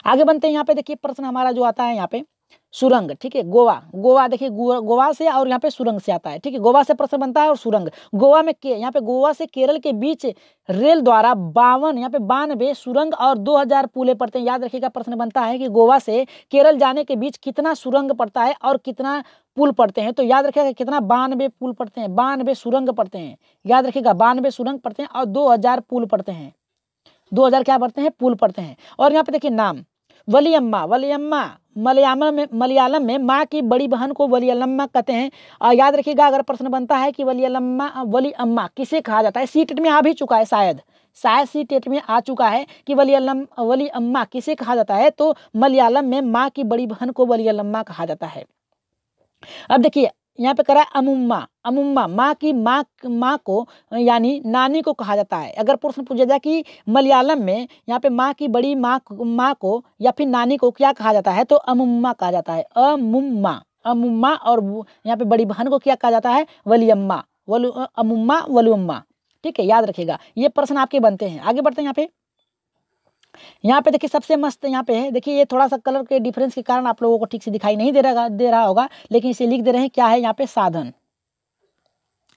आगे बनते हैं यहाँ पे देखिए प्रश्न हमारा जो आता है यहाँ पे सुरंग। ठीक है, गोवा देखिए गोवा से और यहाँ पे सुरंग से आता है। ठीक है, गोवा से प्रश्न बनता है और सुरंग। गोवा में यहाँ पे गोवा से केरल के बीच रेल द्वारा 92 सुरंग और 2000 पुलें पड़ते हैं। याद रखिएगा प्रश्न बनता है कि गोवा से केरल जाने के बीच कितना सुरंग पड़ता है और कितना पुल पड़ते हैं। तो याद रखिएगा कितना 92 पुल पड़ते हैं, 92 सुरंग पड़ते हैं। याद रखिएगा 92 सुरंग पड़ते हैं और 2000 पुल पड़ते हैं। 2000 क्या पड़ते हैं, पुल पड़ते हैं। और यहाँ पे देखिए नाम वलियम्मा मलयालम में माँ की बड़ी बहन को वलियम्मा कहते हैं। और याद रखिएगा अगर प्रश्न बनता है कि वली अम्मा किसे कहा जाता है, सी टेट में आ भी चुका है, शायद सी टेट में आ चुका है कि वली अम्मा किसे कहा जाता है, तो मलयालम में माँ की बड़ी बहन को वलियम्मा कहा जाता है। अब देखिए यहाँ पे करा अमुम्मा माँ को यानी नानी को कहा जाता है। अगर प्रश्न पूछा जाए कि मलयालम में यहाँ पे माँ की बड़ी माँ को या फिर नानी को क्या कहा जाता है, तो अमुम्मा कहा जाता है। अमुम्मा और यहाँ पे बड़ी बहन को क्या कहा जाता है, वलियम्मा, अमुम्मा वलुम्मा। ठीक है, याद रखिएगा ये प्रश्न आपके बनते हैं। आगे बढ़ते हैं यहाँ पे देखिए सबसे मस्त यहाँ पे है। देखिए ये थोड़ा सा कलर के डिफरेंस के कारण आप लोगों को ठीक से दिखाई नहीं दे रहा होगा, लेकिन इसे लिख दे रहे हैं क्या है यहाँ पे, साधन।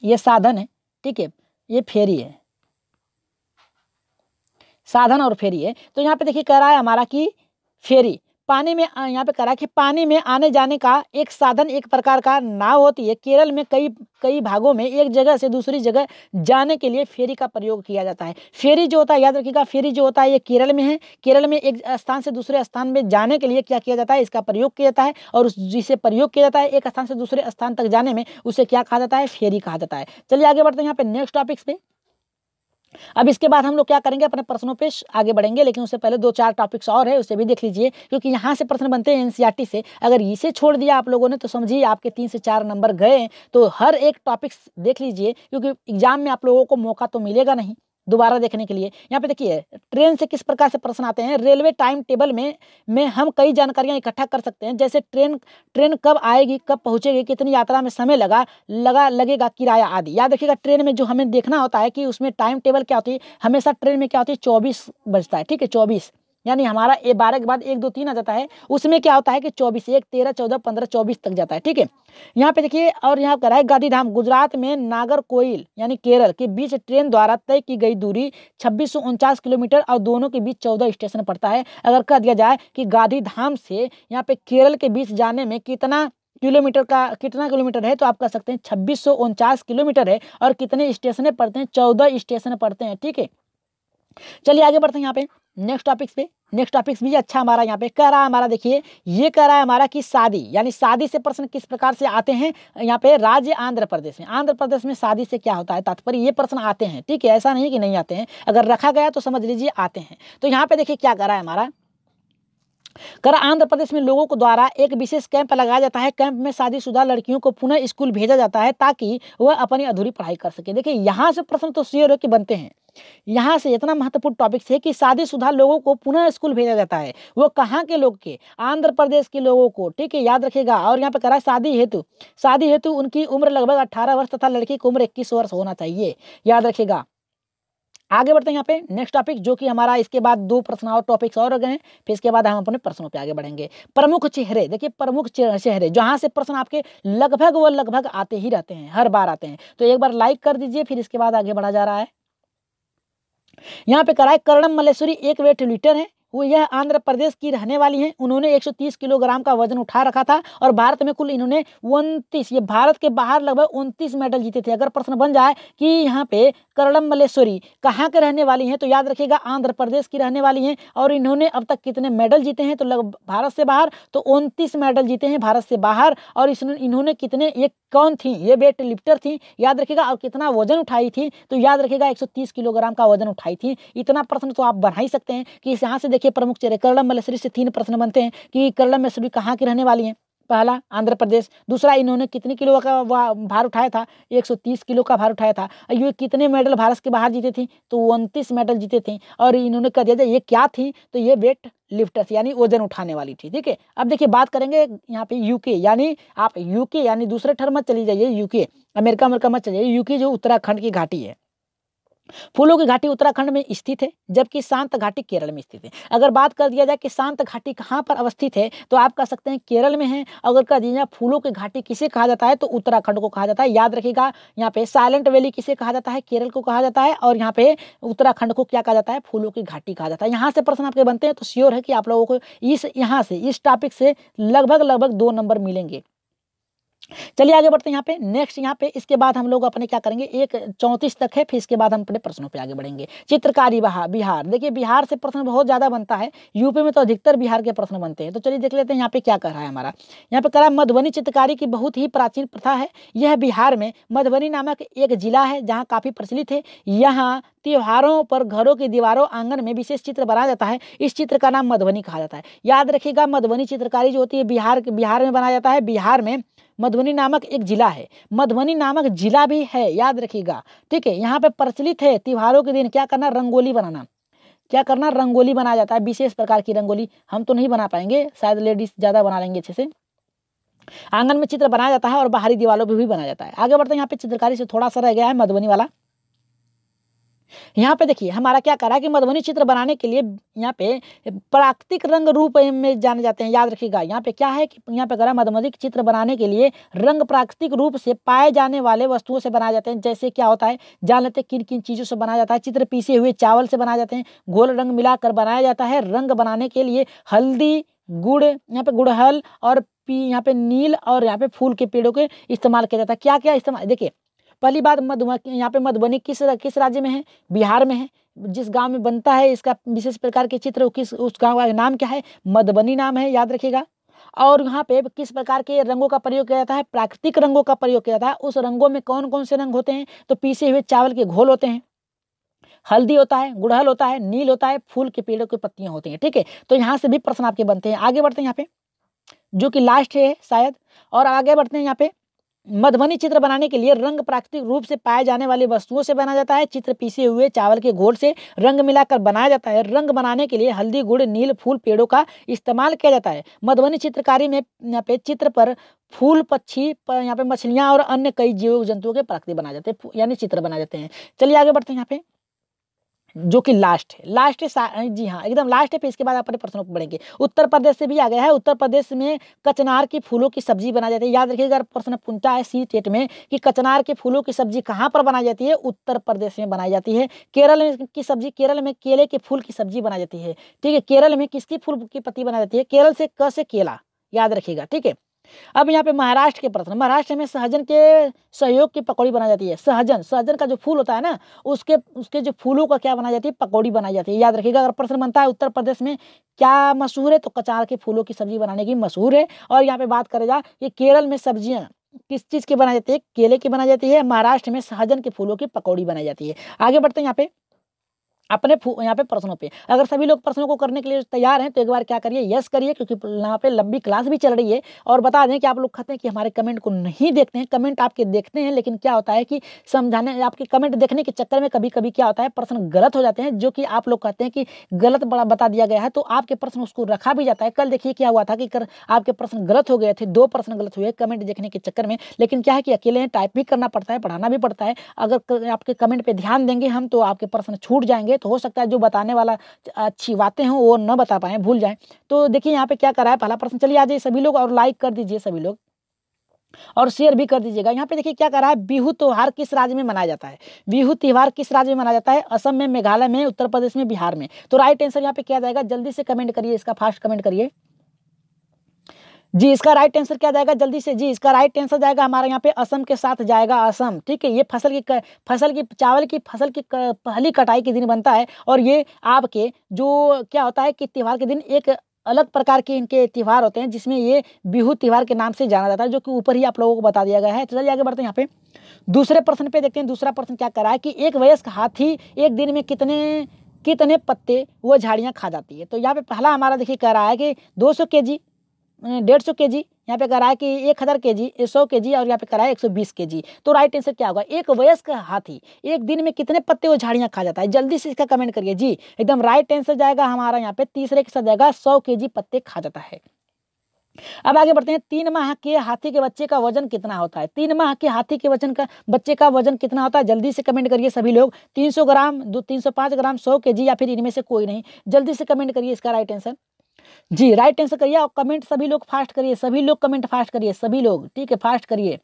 ये साधन है, ठीक है, ये फेरी है, साधन और फेरी है। तो यहाँ पे देखिए कह रहा है हमारा कि फेरी पानी में, यहाँ पे कह रहा है कि पानी में आने जाने का एक साधन एक प्रकार का नाव होती है। केरल में कई भागों में एक जगह से दूसरी जगह जाने के लिए फेरी का प्रयोग किया जाता है। फेरी जो होता है, याद रखिएगा फेरी जो होता है ये केरल में है। केरल में एक स्थान से दूसरे स्थान में जाने के लिए क्या किया जाता है, इसका प्रयोग किया जाता है। और जिसे प्रयोग किया जाता है एक स्थान से दूसरे स्थान तक जाने में, उसे क्या कहा जाता है, फेरी कहा जाता है। चलिए आगे बढ़ते हैं यहाँ पे नेक्स्ट टॉपिक पे। अब इसके बाद हम लोग क्या करेंगे, अपने प्रश्नों पे आगे बढ़ेंगे, लेकिन उससे पहले 2-4 टॉपिक्स और है, उसे भी देख लीजिए, क्योंकि यहाँ से प्रश्न बनते हैं एनसीईआरटी से। अगर इसे छोड़ दिया आप लोगों ने तो समझिए आपके 3 से 4 नंबर गए। तो हर एक टॉपिक्स देख लीजिए, क्योंकि एग्जाम में आप लोगों को मौका तो मिलेगा नहीं दोबारा देखने के लिए। यहाँ पे देखिए ट्रेन से किस प्रकार से प्रश्न आते हैं। रेलवे टाइम टेबल में हम कई जानकारियां इकट्ठा कर सकते हैं, जैसे ट्रेन कब आएगी, कब पहुंचेगी, कितनी यात्रा में समय लगेगा, किराया आदि। याद रखिएगा ट्रेन में जो हमें देखना होता है कि उसमें टाइम टेबल क्या होती है, हमेशा ट्रेन में क्या होती है, 24 बजता है। ठीक है, 24 यानी हमारा 12 के बाद 1, 2, 3 आ जाता है, उसमें क्या होता है कि 24, 1, 13, 14, 15, 24 तक जाता है। ठीक है, यहाँ पे देखिए और यहाँ कर रहा है गांधीधाम गुजरात में नागरकोइल यानी केरल के बीच ट्रेन द्वारा तय की गई दूरी 2649 किलोमीटर और दोनों के बीच 14 स्टेशन पड़ता है। अगर कह दिया जाए कि गांधीधाम से यहाँ पे केरल के बीच जाने में कितना किलोमीटर है, तो आप कह सकते हैं 2649 किलोमीटर है। और कितने स्टेशन पड़ते हैं, 14 स्टेशन पड़ते हैं। ठीक है, चलिए आगे बढ़ते हैं यहाँ पे। नेक्स्ट टॉपिक भी अच्छा हमारा यहाँ पे कह रहा है हमारा, देखिए ये कह रहा है हमारा कि शादी, यानी शादी से प्रश्न किस प्रकार से आते हैं यहाँ पे राज्य आंध्र प्रदेश में। आंध्र प्रदेश में शादी से क्या होता है तात्पर्य, ये प्रश्न आते हैं, ठीक है, ऐसा नहीं कि नहीं आते हैं, अगर रखा गया तो समझ लीजिए आते हैं। तो यहाँ पे देखिए क्या कह रहा है हमारा, कर आंध्र प्रदेश में लोगों को द्वारा एक विशेष कैंप लगाया जाता है। कैंप में शादीशुदा लड़कियों को पुनः स्कूल भेजा जाता है ताकि वह अपनी अधूरी पढ़ाई कर सके। देखिए यहाँ से प्रश्न तो श्योर है कि बनते हैं, यहाँ से इतना महत्वपूर्ण टॉपिक है कि शादीशुदा लोगों को पुनः स्कूल भेजा जाता है। वो कहाँ के लोग के, आंध्र प्रदेश के लोगों को, ठीक है, याद रखिएगा। और यहाँ पे कह रहा है शादी हेतु उनकी उम्र लगभग 18 वर्ष तथा लड़की की उम्र 21 वर्ष होना चाहिए, याद रखिएगा। आगे बढ़ते हैं यहाँ पे नेक्स्ट टॉपिक, जो कि हमारा इसके बाद 2 प्रश्न और टॉपिक्स और गए हैं, फिर इसके बाद हम अपने प्रश्नों पे आगे बढ़ेंगे। प्रमुख चेहरे, देखिए प्रमुख चेहरे, जहां से प्रश्न आपके लगभग आते ही रहते हैं, हर बार आते हैं। तो एक बार लाइक कर दीजिए, फिर इसके बाद आगे बढ़ा जा रहा है। यहाँ पे करा है कर्णम मल्लेश्वरी एक वेट लिफ्टर है, वो यह आंध्र प्रदेश की रहने वाली हैं। उन्होंने 130 किलोग्राम का वजन उठा रखा था और भारत में कुल इन्होंने 29, ये भारत के बाहर लगभग 29 मेडल जीते थे। अगर प्रश्न बन जाए कि यहाँ पे कर्णम मल्लेश्वरी कहाँ के रहने वाली हैं, तो याद रखिएगा आंध्र प्रदेश की रहने वाली हैं। और इन्होंने अब तक कितने मेडल जीते हैं, तो भारत से बाहर तो 29 मेडल जीते हैं भारत से बाहर। और इन्होंने कितने, ये कौन थी, ये वेट लिफ्टर थी, याद रखिएगा। और कितना वजन उठाई थी, तो याद रखिएगा 130 किलोग्राम का वजन उठाई थी। इतना प्रश्न तो आप बना ही सकते हैं कि यहाँ से देखिए प्रमुख चेहरे कर्णम मल्लेश्वरी से 3 प्रश्न बनते हैं कि कर्णम मल्लेश्वरी कहाँ की रहने वाली हैं, पहला आंध्र प्रदेश, दूसरा इन्होंने कितने किलो का भार उठाया था, 130 किलो का भार उठाया था। ये कितने मेडल भारत के बाहर जीते थे, तो 29 मेडल जीते थे। और इन्होंने कह दिया ये क्या थी, तो ये वेट लिफ्टर्स यानी वजन उठाने वाली थी, ठीक है। अब देखिए बात करेंगे यहाँ पे यूके, यानी आप यूके यानी दूसरे ठर मत चली जाइए, यूके अमेरिका मत चलिए, यूके जो उत्तराखंड की घाटी है, फूलों की घाटी उत्तराखंड में स्थित है, जबकि शांत घाटी केरल में स्थित है। अगर बात कर दिया जाए कि शांत घाटी कहाँ पर अवस्थित है, तो आप कह सकते हैं केरल में है। अगर कह दिया जाए फूलों की घाटी किसे कहा जाता है, तो उत्तराखंड को कहा जाता है। याद रखिएगा यहाँ पे साइलेंट वैली किसे कहा जाता है, केरल को कहा जाता है। और यहाँ पे उत्तराखंड को क्या कहा जाता है, फूलों की घाटी कहा जाता है। यहाँ से प्रश्न आपके बनते हैं, तो श्योर है कि आप लोगों को यहाँ से इस टॉपिक से लगभग 2 नंबर मिलेंगे। चलिए आगे बढ़ते हैं यहाँ पे नेक्स्ट, यहाँ पे इसके बाद हम लोग अपने क्या करेंगे, 1:34 तक है, फिर इसके बाद हम अपने प्रश्नों पे आगे बढ़ेंगे। चित्रकारी बिहार, देखिए बिहार से प्रश्न बहुत ज्यादा बनता है, यूपी में तो अधिकतर बिहार के प्रश्न बनते हैं। तो चलिए देख लेते हैं यहाँ पे क्या कर रहा है हमारा। यहाँ पे कह रहा है मधुबनी चित्रकारी की बहुत ही प्राचीन प्रथा है। यह बिहार में मधुबनी नामक एक जिला है जहाँ काफी प्रचलित है। यहाँ त्योहारों पर घरों की दीवारों आंगन में विशेष चित्र बनाया जाता है। इस चित्र का नाम मधुबनी कहा जाता है। याद रखिएगा मधुबनी चित्रकारी जो होती है बिहार में बनाया जाता है। बिहार में मधुबनी नामक एक जिला है, मधुबनी नामक जिला भी है, याद रखिएगा, ठीक है। यहाँ पे प्रचलित है त्योहारों के दिन क्या करना, रंगोली बनाना। क्या करना, रंगोली बनाया जाता है, विशेष प्रकार की रंगोली। हम तो नहीं बना पाएंगे, शायद लेडीज ज्यादा बना लेंगे अच्छे से। आंगन में चित्र बनाया जाता है और बाहरी दीवारों पर भी बनाया जाता है। आगे बढ़ते हैं, यहाँ पे चित्रकारी से थोड़ा सा रह गया है मधुबनी वाला। यहाँ पे देखिए हमारा क्या करा कि मधुबनी चित्र बनाने के लिए यहाँ पे प्राकृतिक रंग रूप में जाने जाते हैं। याद रखिएगा यहाँ पे क्या है कि यहाँ पे करा मधुबनी चित्र बनाने के लिए रंग प्राकृतिक रूप से पाए जाने वाले वस्तुओं से बनाए जाते हैं। जैसे क्या होता है, जान लेते हैं किन किन चीजों से बनाया जाता है। चित्र पीसे हुए चावल से बनाए जाते हैं, घोल रंग मिलाकर बनाया जाता है। रंग बनाने के लिए हल्दी, गुड़, यहाँ पे गुड़हल और यहाँ पे नील और यहाँ पे फूल के पेड़ों के इस्तेमाल किया जाता है। क्या क्या इस्तेमाल, देखिए पहली बात यहाँ पे मधुबनी किस राज्य में है, बिहार में है। जिस गांव में बनता है इसका विशेष प्रकार के चित्र, उस गांव का नाम क्या है, मधुबनी नाम है, याद रखिएगा। और यहाँ पे किस प्रकार के रंगों का प्रयोग किया जाता है, प्राकृतिक रंगों का प्रयोग किया जाता है। उस रंगों में कौन कौन से रंग होते हैं, तो पीसे हुए चावल के घोल होते हैं, हल्दी होता है, गुड़हल होता है, नील होता है, फूल के पेड़ों की पत्तियां होती हैं, ठीक है। तो यहाँ से भी प्रश्न आपके बनते हैं। आगे बढ़ते हैं यहाँ पे, जो कि लास्ट है शायद, और आगे बढ़ते हैं यहाँ पे। मधुबनी चित्र बनाने के लिए रंग प्राकृतिक रूप से पाए जाने वाली वस्तुओं से बनाया जाता है। चित्र पीसे हुए चावल के घोल से रंग मिलाकर बनाया जाता है। रंग बनाने के लिए हल्दी, गुड़, नील, फूल, पेड़ों का इस्तेमाल किया जाता है। मधुबनी चित्रकारी में यहाँ पे चित्र पर फूल, पक्षी, यहाँ पे मछलियां और अन्य कई जीव जंतुओं के प्राकृतिक बनाए जाते हैं, यानी चित्र बनाए जाते हैं। चलिए आगे बढ़ते हैं यहाँ पे, जो कि लास्ट है, जी हाँ एकदम लास्ट है। फिर इसके बाद अपने प्रश्नों पर बढ़ेंगे। उत्तर प्रदेश से भी आ गया है। उत्तर प्रदेश में कचनार की फूलों की सब्जी बनाई जाती है। याद रखिएगा प्रश्न पूछता है सी टेट में कि कचनार के फूलों की सब्जी कहाँ पर बनाई जाती है, उत्तर प्रदेश में बनाई जाती है। केरल में की सब्जी, केरल में केले के फूल की सब्जी बनाई जाती है, ठीक है। केरल में किसकी फूल की पत्ती बनाई जाती है, केरल से क से केला, याद रखिएगा, ठीक है। अब यहाँ पे महाराष्ट्र के प्रश्न, महाराष्ट्र में सहजन के सहयोग की पकौड़ी बनाई जाती है। सहजन का जो फूल होता है ना, उसके जो फूलों का क्या बनाई जाती है, पकौड़ी बनाई जाती है। याद रखिएगा। अगर प्रश्न बनता है उत्तर प्रदेश में क्या मशहूर है, तो कचार के फूलों की सब्जी बनाने की मशहूर है। और यहाँ पे बात करें जा कि केरल में सब्जियां किस चीज की बनाई जाती है, केले की बनाई जाती है। महाराष्ट्र में सहजन के फूलों की पकौड़ी बनाई जाती है। आगे बढ़ते हैं यहाँ पे अपने यहाँ पे प्रश्नों पे। अगर सभी लोग प्रश्नों को करने के लिए तैयार हैं तो एक बार क्या करिए, यस करिए, क्योंकि यहाँ पे लंबी क्लास भी चल रही है। और बता दें कि आप लोग कहते हैं कि हमारे कमेंट को नहीं देखते हैं, कमेंट आपके देखते हैं, लेकिन क्या होता है कि समझाने, आपके कमेंट देखने के चक्कर में कभी कभी क्या होता है, प्रश्न गलत हो जाते हैं, जो कि आप लोग कहते हैं कि गलत बड़ा बता दिया गया है, तो आपके प्रश्न उसको रखा भी जाता है। कल देखिए क्या हुआ था कि आपके प्रश्न गलत हो गए थे, 2 प्रश्न गलत हुए कमेंट देखने के चक्कर में। लेकिन क्या है कि अकेले टाइप भी करना पड़ता है, पढ़ाना भी पड़ता है। अगर आपके कमेंट पे ध्यान देंगे हम, तो आपके प्रश्न छूट जाएंगे। तो हो सकता है जो बताने वाला अच्छी बातें हो वो न बता पाए, भूल जाए। तो देखिए यहाँ पे क्या करा है, पहला प्रश्न। चलिए आ जाइए सभी लोग और लाइक कर दीजिए सभी लोग, और शेयर भी कर दीजिएगा। यहाँ पे देखिए क्या करा है, बिहू त्योहार किस राज्य में मनाया जाता है? बिहू त्योहार किस राज्य में मनाया जाता है? असम में, मेघालय में, उत्तर प्रदेश में, बिहार में। तो राइट आंसर यहाँ पे क्या जाएगा, जल्दी से कमेंट करिए, इसका फास्ट कमेंट करिए जी। इसका राइट आंसर क्या जाएगा, जल्दी से जी। इसका राइट आंसर जाएगा हमारा यहाँ पे असम के साथ जाएगा, असम। ठीक है, ये चावल की फसल की पहली कटाई के दिन बनता है। और ये आपके जो क्या होता है कि त्योहार के दिन एक अलग प्रकार के इनके त्योहार होते हैं, जिसमें ये बिहू त्योहार के नाम से जाना जाता है, जो कि ऊपर ही आप लोगों को बता दिया गया है। चलिए आगे बढ़ते हैं यहाँ पे दूसरे प्रश्न पे देखते हैं। दूसरा प्रश्न क्या करा है कि एक वयस्क हाथी एक दिन में कितने पत्ते वो झाड़ियाँ खा जाती है? तो यहाँ पे पहला हमारा देखिए कह रहा है कि 200 kg, 150 kg, यहाँ पे कह रहा है कि 1000 kg, 100 kg, और यहाँ पे कह रहा है 120 kg। तो राइट आंसर क्या होगा, एक वयस्क हाथी एक दिन में कितने पत्ते वो झाड़ियाँ खा जाता है? जल्दी से इसका कमेंट करिए जी। एकदम राइट आंसर जाएगा हमारा यहाँ पे तीसरे के साथ जाएगा, 100 kg पत्ते खा जाता है। अब आगे बढ़ते हैं। 3 माह के हाथी के बच्चे का वजन कितना होता है? 3 माह के हाथी के बच्चे का वजन कितना होता है? जल्दी से कमेंट करिए सभी लोग। 300 ग्राम, 305 ग्राम, 100 kg, या फिर इनमें से कोई नहीं? जल्दी से कमेंट करिए इसका राइट आंसर जी। राइट आंसर करिए और कमेंट सभी लोग फास्ट करिए, सभी लोग कमेंट फास्ट करिए, सभी लोग, ठीक है, फास्ट करिए।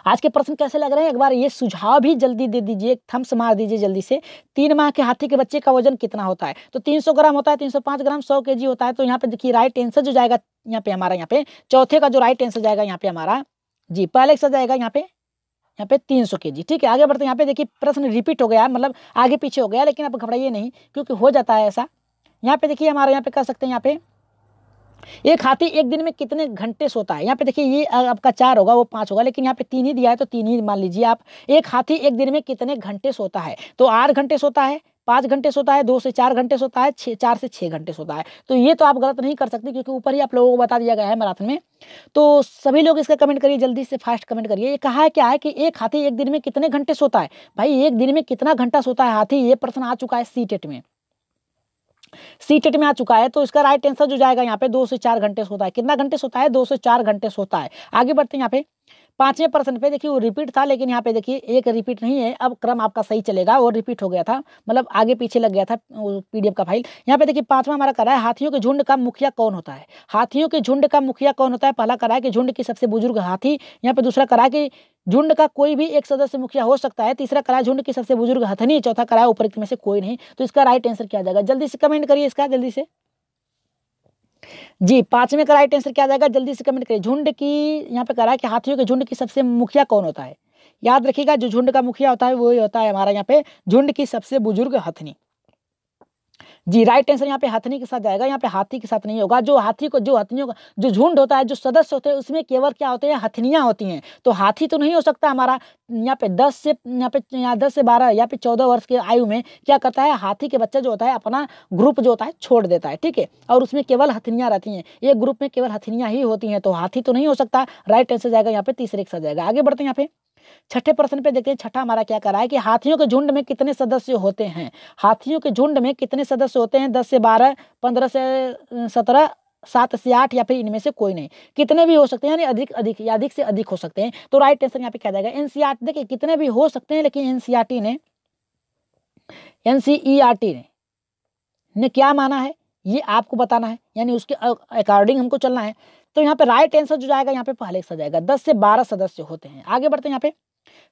आज के प्रश्न कैसे लग रहे हैं, एक बार ये सुझाव भी जल्दी दे दीजिए, थम्स मार दीजिए जल्दी से। 3 माह के हाथी के बच्चे का वजन कितना होता है? तो 300 ग्राम होता है, 305 ग्राम, 100 kg होता है। तो यहाँ पे देखिए राइट आंसर जो जाएगा यहाँ पे हमारा, यहाँ पे चौथे का जो राइट आंसर जाएगा यहाँ पे हमारा जी, पहले का जाएगा यहाँ पे 300 kg। ठीक है, आगे बढ़ते हैं। यहाँ पे देखिए प्रश्न रिपीट हो गया, मतलब आगे पीछे हो गया, लेकिन आप घबराइए नहीं, क्योंकि हो जाता है ऐसा। यहाँ पे देखिए हमारे यहाँ पे कर सकते हैं, यहाँ पे एक हाथी एक दिन में कितने घंटे सोता है? यहाँ पे देखिए ये आपका 4 होगा, वो 5 होगा, लेकिन यहाँ पे 3 ही दिया है, तो 3 ही मान लीजिए आप। एक हाथी एक दिन में कितने घंटे सोता है? तो 8 घंटे सोता है, 5 घंटे सोता है, 2 से 4 घंटे सोता है, 4 से 6 घंटे सोता है। तो ये तो आप गलत नहीं कर सकते, क्योंकि ऊपर ही आप लोगों को बता दिया गया है मैराथन में। तो सभी लोग इसका कमेंट करिए, जल्दी से फास्ट कमेंट करिए। ये कहा है क्या है कि एक हाथी एक दिन में कितने घंटे सोता है? भाई एक दिन में कितना घंटा सोता है हाथी, ये प्रश्न आ चुका है सीटेट में आ चुका है। तो इसका राइट आंसर जो जाएगा यहाँ पे 2 से 4 घंटे सोता है। कितना घंटे सोता है? 2 से 4 घंटे सोता है। आगे बढ़ते हैं यहाँ पे 5वें प्रश्न पे। देखिए वो रिपीट था, लेकिन यहाँ पे देखिए एक रिपीट नहीं है, अब क्रम आपका सही चलेगा। वो रिपीट हो गया था, मतलब आगे पीछे लग गया था PDF का फाइल। यहाँ पे देखिए 5वां हमारा करा है, हाथियों के झुंड का मुखिया कौन होता है? हाथियों के झुंड का मुखिया कौन होता है? पहला करा है कि झुंड की सबसे बुजुर्ग हाथी। यहाँ पे दूसरा करा है कि झुंड का कोई भी एक सदस्य मुखिया हो सकता है। तीसरा करा है झुंड की सबसे बुजुर्ग हथनी। चौथा करा है उपरोक्त में से कोई नहीं। तो इसका राइट आंसर क्या जाएगा? जल्दी से कमेंट करिए इसका, जल्दी से जी। 5वें का राइट आंसर क्या जाएगा? जल्दी से कमेंट करिए। झुंड की, यहाँ पे कह रहा है कि हाथियों के झुंड की सबसे मुखिया कौन होता है? याद रखिएगा, जो झुंड का मुखिया होता है वो होता है हमारा यहाँ पे झुंड की सबसे बुजुर्ग हथनी जी। राइट आंसर यहाँ पे हथनी के साथ जाएगा, यहाँ पे हाथी के साथ नहीं होगा। जो हथनियों का जो झुंड होता है, जो सदस्य होते हैं, उसमें केवल क्या होते हैं? हथनियां होती हैं। तो हाथी तो नहीं हो सकता हमारा। यहाँ पे 10 से 12 या फिर 14 वर्ष के आयु में क्या करता है, हाथी के बच्चा जो होता है अपना ग्रुप जो होता है छोड़ देता है, ठीक है, और उसमें केवल हथनियां रहती हैं। एक ग्रुप में केवल हथनियां ही होती हैं, तो हाथी तो नहीं हो सकता। राइट आंसर जाएगा यहाँ पे तीसरे के साथ जाएगा। आगे बढ़ते हैं यहाँ पे छठे प्रश्न पे देखते हैं। छठा हमारा क्या कर रहा है कि हाथियों के झुंड में कितने सदस्य होते हैं? हाथियों के झुंड में कितने सदस्य होते हैं? 10 से 12, 15 से 17, 7 से 8, या फिर इनमें से कोई नहीं? कितने भी हो सकते हैं, यानी अधिक या अधिक से अधिक हो सकते हैं। तो राइट आंसर यहाँ पे क्या जाएगा? NCERT। देखिए कितने भी हो सकते हैं, लेकिन NCERT ने क्या माना है ये आपको बताना है, यानी उसके अकॉर्डिंग हमको चलना है। तो यहाँ पे राइट आंसर जो जाएगा यहाँ पे पहले से जाएगा, 10 से 12 सदस्य होते हैं। आगे बढ़ते हैं यहाँ पे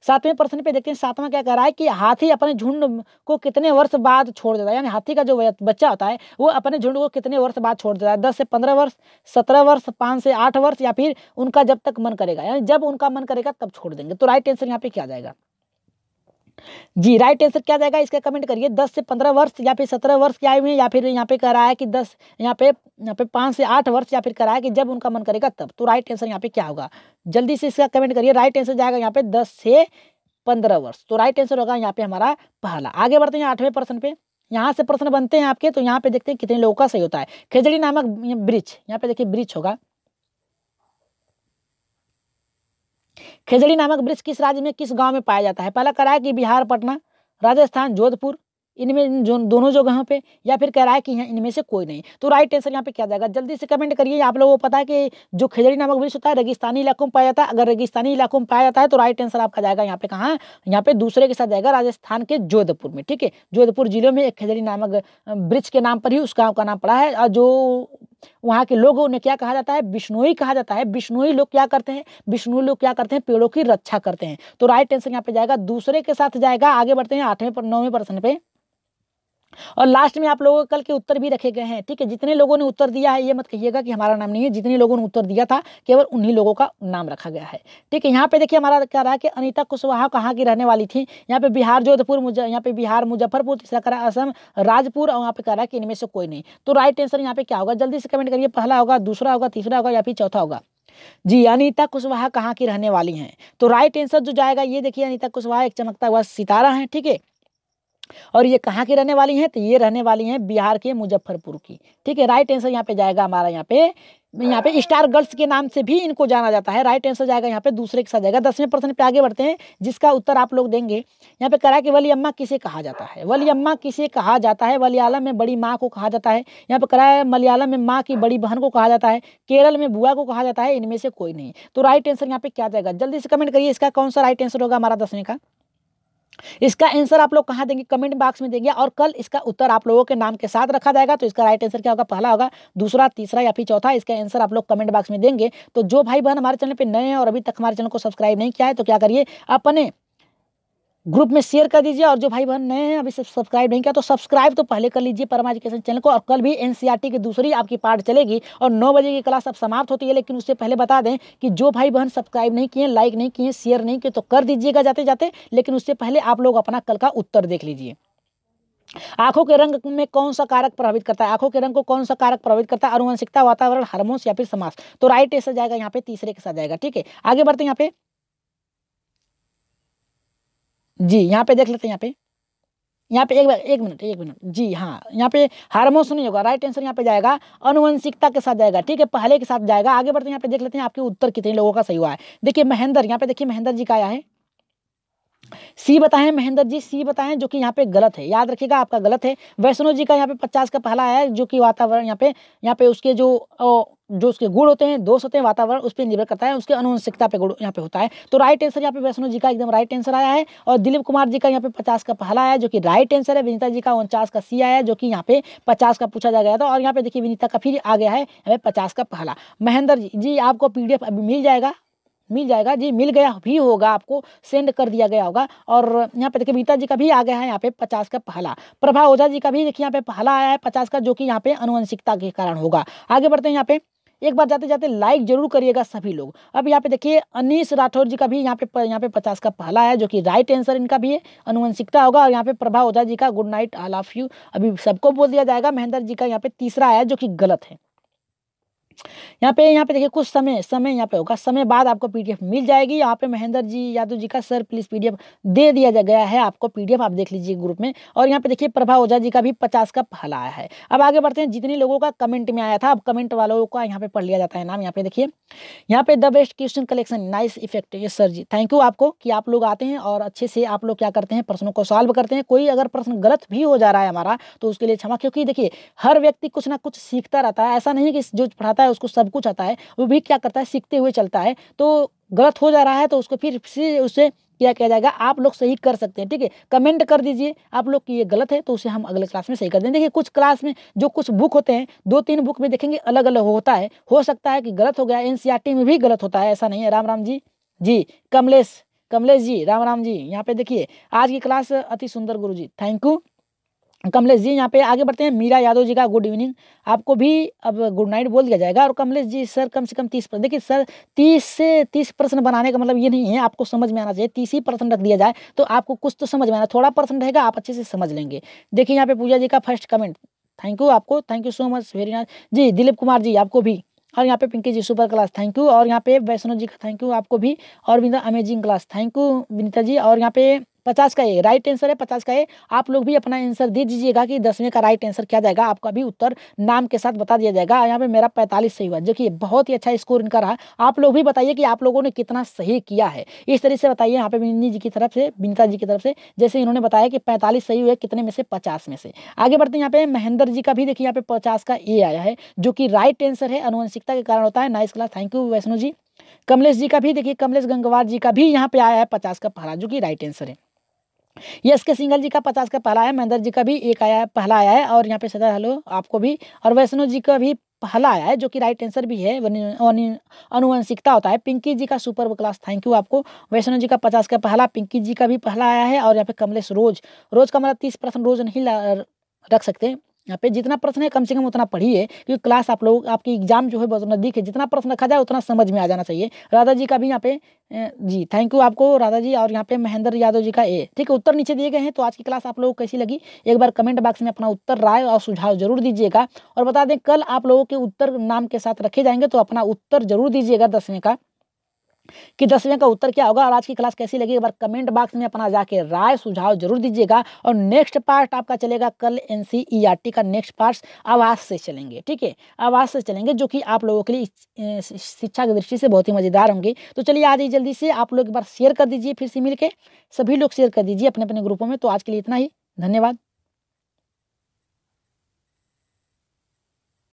7वें प्रश्न पे देखते हैं, 7वां क्या कह रहा है कि हाथी अपने झुंड को कितने वर्ष बाद छोड़ देता है, यानी हाथी का जो बच्चा होता है वो अपने झुंड को कितने वर्ष बाद छोड़ देता है, 10 से 15 वर्ष, 17 वर्ष, 5 से 8 वर्ष, या फिर उनका जब तक मन करेगा, यानी जब उनका मन करेगा तब छोड़ देंगे। तो राइट आंसर यहाँ पे क्या जाएगा जी, राइट आंसर क्या जाएगा इसका कमेंट करिए। 10 से 15 वर्ष या फिर 17 वर्ष के आयु में, या फिर यहाँ पे कह रहा है कि 10 यहाँ पे 5 से 8 वर्ष, या फिर कह रहा है कि जब उनका मन करेगा तब। तो राइट आंसर यहाँ पे क्या होगा, जल्दी से इसका कमेंट करिए। राइट आंसर जाएगा यहाँ पे 10 से 15 वर्ष। तो राइट आंसर होगा यहाँ पे हमारा पहला। आगे बढ़ते हैं 8वें प्रश्न पे। यहाँ से प्रश्न बनते हैं आपके, तो यहाँ पे देखते हैं कितने लोगों का सही होता है। खेजड़ी नामक वृक्ष, यहाँ पे देखिए वृक्ष होगा, खेजड़ी नामक वृक्ष किस राज्य में किस गांव में पाया जाता है। पहला कह रहा है कि बिहार, पटना, राजस्थान, जोधपुर, इनमें जो दोनों जगहों पे, या फिर कह रहा है कि इनमें से कोई नहीं। तो राइट आंसर यहाँ पे क्या जाएगा, जल्दी से कमेंट करिए। आप लोगों को पता है कि जो खेजड़ी नामक वृक्ष होता है रेगिस्तानी इलाकों में पाया जाता है। अगर रेगिस्तानी इलाकों में पाया जाता है तो राइट आंसर आपका जाएगा यहाँ पे कहाँ, यहाँ पे दूसरे के साथ जाएगा, राजस्थान के जोधपुर में। ठीक है, जोधपुर जिले में एक खेजड़ी नामक वृक्ष के नाम पर ही उस गाँव का नाम पड़ा है। और जो वहाँ के लोगों ने क्या कहा जाता है, बिश्नोई कहा जाता है। बिश्नोई लोग क्या करते हैं, बिश्नोई लोग क्या करते हैं, पेड़ों की रक्षा करते हैं। तो राइट आंसर यहाँ पे जाएगा, दूसरे के साथ जाएगा। आगे बढ़ते हैं 9वें प्रश्न पे, और लास्ट में आप लोगों के कल के उत्तर भी रखे गए हैं। ठीक है, जितने लोगों ने उत्तर दिया है ये मत कहिएगा कि हमारा नाम नहीं है, जितने लोगों ने उत्तर दिया था केवल उन्हीं लोगों का नाम रखा गया है। ठीक है, यहाँ पे देखिए हमारा क्या रहा है कि अनीता कुशवाहा कहाँ की रहने वाली थी। यहाँ पे बिहार, जोधपुर, यहाँ पे बिहार मुजफ्फरपुर, तीसरा करा असम राजपुर, और यहाँ पे कह रहा है कि इनमें से कोई नहीं। तो राइट आंसर यहाँ पे क्या होगा, जल्दी से कमेंट करिए। पहला होगा, दूसरा होगा, तीसरा होगा, या फिर चौथा होगा। जी, अनीता कुशवाहा कहाँ की रहने वाली हैं। तो राइट आंसर जो जाएगा ये देखिए, अनीता कुशवाहा एक चमकता हुआ सितारा है। ठीक है, और ये कहाँ की रहने वाली हैं, तो ये रहने वाली हैं बिहार के मुजफ्फरपुर की। ठीक है, राइट आंसर यहाँ पे जाएगा हमारा, यहाँ पे स्टार गर्ल्स के नाम से भी इनको जाना जाता है। राइट आंसर जाएगा यहाँ पे दूसरे के साथ जाएगा। 10वें प्रश्न पे आगे बढ़ते हैं, जिसका उत्तर आप लोग देंगे। यहाँ पे कह रहा है कि वली अम्मा किसे कहा जाता है। वली अम्मा किसे कहा जाता है, मलयालम में बड़ी माँ को कहा जाता है। यहाँ पे कह रहा है मलयालम में माँ की बड़ी बहन को कहा जाता है, केरल में बुआ को कहा जाता है, इनमें से कोई नहीं। तो राइट आंसर यहाँ पे क्या जाएगा, जल्दी से कमेंट करिए। इसका कौन सा राइट आंसर होगा हमारा 10वें का। इसका आंसर आप लोग कहाँ देंगे, कमेंट बॉक्स में देंगे, और कल इसका उत्तर आप लोगों के नाम के साथ रखा जाएगा। तो इसका राइट आंसर क्या होगा, पहला होगा, दूसरा, तीसरा, या फिर चौथा। इसका आंसर आप लोग कमेंट बॉक्स में देंगे। तो जो भाई बहन हमारे चैनल पे नए हैं और अभी तक हमारे चैनल को सब्सक्राइब नहीं किया है तो क्या करिए, अपने ग्रुप में शेयर कर दीजिए। और जो भाई बहन नए हैं अभी सब्सक्राइब नहीं किया तो सब्सक्राइब तो पहले कर लीजिए परमा एजुकेशन चैनल को। और कल भी एनसीईआरटी की दूसरी आपकी पार्ट चलेगी और 9 बजे की क्लास अब समाप्त होती है। लेकिन उससे पहले बता दें कि जो भाई बहन सब्सक्राइब नहीं किए, लाइक नहीं किए, शेयर नहीं किए तो कर दीजिएगा जाते जाते। लेकिन उससे पहले आप लोग अपना कल का उत्तर देख लीजिए। आंखों के रंग में कौन सा कारक प्रभावित करता है, आंखों के रंग को कौन सा कारक प्रभावित करता है, आनुवंशिकता, वातावरण, हार्मोन्स, या फिर समास। तो राइट आंसर जाएगा यहाँ पे तीसरे के साथ जाएगा। ठीक है, आगे बढ़ते हैं यहाँ पे। जी, यहाँ पे देख लेते हैं। यहाँ पे एक मिनट जी हाँ, यहाँ पे हार्मोन्स नहीं होगा। राइट आंसर यहाँ पे जाएगा अनुवंशिकता के साथ जाएगा। ठीक है, पहले के साथ जाएगा। आगे बढ़ते हैं, यहाँ पे देख लेते हैं आपके उत्तर कितने लोगों का सही हुआ है। देखिए महेंद्र, यहाँ पे देखिए महेंद्र जी का आया है सी बताएं, महेंद्र जी सी बताएं, जो कि यहाँ पे गलत है। याद रखिएगा आपका गलत है। वैष्णो जी का यहाँ पे 50 का पहला आया है, जो कि वातावरण यहाँ पे उसके जो उसके गुण होते हैं, दोष होते हैं, वातावरण उस पर निर्भर करता है, उसके अनुवंशिकता पे गुण यहाँ पे होता है। तो राइट आंसर यहाँ पे वैष्णो जी का एकदम राइट आंसर आया है। और दिलीप कुमार जी का यहाँ पे 50 का पहला आया है, जो कि राइट आंसर है। विनीता जी का 49 का सी आया है, जो कि यहाँ पे 50 का पूछा जा गया था। और यहाँ पे देखिए विनीता का फिर आ गया है यहाँ पे 50 का पहला। महेंद्र जी आपको PDF अभी मिल जाएगा जी, मिल गया भी होगा, आपको सेंड कर दिया गया होगा। और यहाँ पे देखिए गीता जी का भी आ गया है यहाँ पे 50 का पहला। प्रभा ओझा जी का भी देखिए यहाँ पे पहला आया है 50 का, जो कि यहाँ पे अनुवंशिकता के कारण होगा। आगे बढ़ते हैं, यहाँ पे एक बार जाते जाते लाइक जरूर करिएगा सभी लोग। अब यहाँ पे देखिए अनीश राठौर जी का भी यहाँ पे 50 का पहला है, जो कि राइट आंसर इनका भी है, अनुवंशिकता होगा। और यहाँ पे प्रभा ओझा जी का good night all of you अभी सबको बोल दिया जाएगा। महेंद्र जी का यहाँ पे तीसरा आया, जो कि गलत है। यहाँ पे देखिए कुछ समय यहाँ पे होगा, समय बाद आपको PDF मिल जाएगी। यहाँ पे महेंद्र जी यादव जी का सर प्लीज PDF दे दिया गया है आपको, PDF आप देख लीजिए ग्रुप में। और यहाँ पे देखिए प्रभा ओझा जी का भी 50 का पहला आया है। अब आगे बढ़ते हैं, जितने लोगों का कमेंट में आया था अब कमेंट वालों का यहाँ पे पढ़ लिया जाता है नाम। यहाँ पे देखिए, यहाँ पे the best question collection, nice effect. ये सर जी थैंक यू आपको कि आप लोग आते हैं और अच्छे से आप लोग क्या करते हैं, प्रश्नों को सॉल्व करते हैं। कोई अगर प्रश्न गलत भी हो जा रहा है हमारा तो उसके लिए क्षमा, क्योंकि देखिए हर व्यक्ति कुछ ना कुछ सीखता रहता है। ऐसा नहीं कि जो पढ़ाता है उसको सब कुछ आता है, वो भी क्या करता है, सीखते हुए चलता है। तो गलत हो जा रहा है तो उसको फिर से उससे क्या किया जाएगा, आप लोग सही कर सकते हैं। ठीक है, कमेंट कर दीजिए आप लोग कि ये गलत है, तो उसे हम अगले क्लास में सही कर देंगे। देखिए कुछ क्लास में जो कुछ बुक होते हैं 2-3 बुक में देखेंगे अलग अलग होता है, हो सकता है कि गलत हो गया। NCERT में भी गलत होता है, ऐसा नहीं है। राम राम जी कमलेश कमलेश जी, राम राम जी। यहाँ पे देखिए आज की क्लास अति सुंदर गुरु जी, थैंक यू कमलेश जी। यहाँ पे आगे बढ़ते हैं। मीरा यादव जी का गुड इवनिंग, आपको भी अब गुड नाइट बोल दिया जाएगा। और कमलेश जी सर कम से कम 30%, देखिए सर 30 से 30% बनाने का मतलब ये नहीं है, आपको समझ में आना चाहिए। 30 ही % रख दिया जाए तो आपको कुछ तो समझ में आना, थोड़ा % रहेगा आप अच्छे से समझ लेंगे। देखिए यहाँ पे पूजा जी का फर्स्ट कमेंट, थैंक यू आपको, thank you so much, very nice जी। दिलीप कुमार जी आपको भी। और यहाँ पे Pinky ji super class, thank you. और यहाँ पे वैष्णो जी का थैंक यू आपको भी। और Vinita amazing class, thank you Vinita ji. और यहाँ पे 50 का ए राइट आंसर है, 50 का ए। आप लोग भी अपना आंसर दे दीजिएगा कि 10वें का राइट आंसर क्या जाएगा, आपका भी उत्तर नाम के साथ बता दिया जाएगा। यहाँ पे मेरा 45 सही हुआ, देखिए बहुत ही अच्छा स्कोर इनका रहा। आप लोग भी बताइए कि आप लोगों ने कितना सही किया है, इस तरह से बताइए। यहाँ पे विनी जी की तरफ से, विनीता जी की तरफ से, जैसे इन्होंने बताया कि 45 सही हुए, कितने में से 50 में से। आगे बढ़ते हैं। यहाँ पे महेंद्र जी का भी देखिए यहाँ पे 50 का ए आया है, जो कि राइट आंसर है, अनुवंशिकता के कारण होता है। Nice class, thank you Vaishno ji. Kamlesh ji का भी देखिए, कमलेश गंगवार जी का भी यहाँ पे आया है 50 का पहला, जो कि राइट आंसर है। यस के सिंगल जी का 50 का पहला है, महेंद्र जी का भी एक आया है, पहला आया है। और यहाँ पे सदा हेलो आपको भी। और वैष्णो जी का भी पहला आया है, जो कि राइट आंसर भी है, अनुवंशिकता होता है। पिंकी जी का सुपर क्लास, थैंक यू आपको। वैष्णो जी का 50 का पहला, पिंकी जी का भी पहला आया है। और यहाँ पे कमलेश रोज, रोज का मतलब 30% रोज नहीं रख सकते। यहाँ पे जितना प्रश्न है कम से कम उतना पढ़िए, क्योंकि क्लास आप लोग, आपकी एग्जाम जो है बहुत नजदीक है, जितना प्रश्न रखा जाए उतना समझ में आ जाना चाहिए। राधा जी का भी यहाँ पे जी थैंक यू आपको राधा जी। और यहाँ पे महेंद्र यादव जी का ए, ठीक है। उत्तर नीचे दिए गए हैं। तो आज की क्लास आप लोगों को कैसी लगी, एक बार कमेंट बॉक्स में अपना उत्तर, राय और सुझाव जरूर दीजिएगा। और बता दें कल आप लोगों के उत्तर नाम के साथ रखे जाएंगे, तो अपना उत्तर जरूर दीजिएगा 10वें का, कि 10वें का उत्तर क्या होगा। और आज की क्लास कैसी लगी एक बार कमेंट बॉक्स में अपना जाके राय सुझाव जरूर दीजिएगा। और नेक्स्ट पार्ट आपका चलेगा कल, एनसीईआरटी का नेक्स्ट पार्ट आवाज से चलेंगे, ठीक है, आवाज से चलेंगे, जो कि आप लोगों के लिए शिक्षा की दृष्टि से बहुत ही मजेदार होंगे। तो चलिए आज ही जल्दी से आप लोग एक बार शेयर कर दीजिए, फिर से मिलके सभी लोग शेयर कर दीजिए अपने अपने ग्रुपों में। तो आज के लिए इतना ही, धन्यवाद।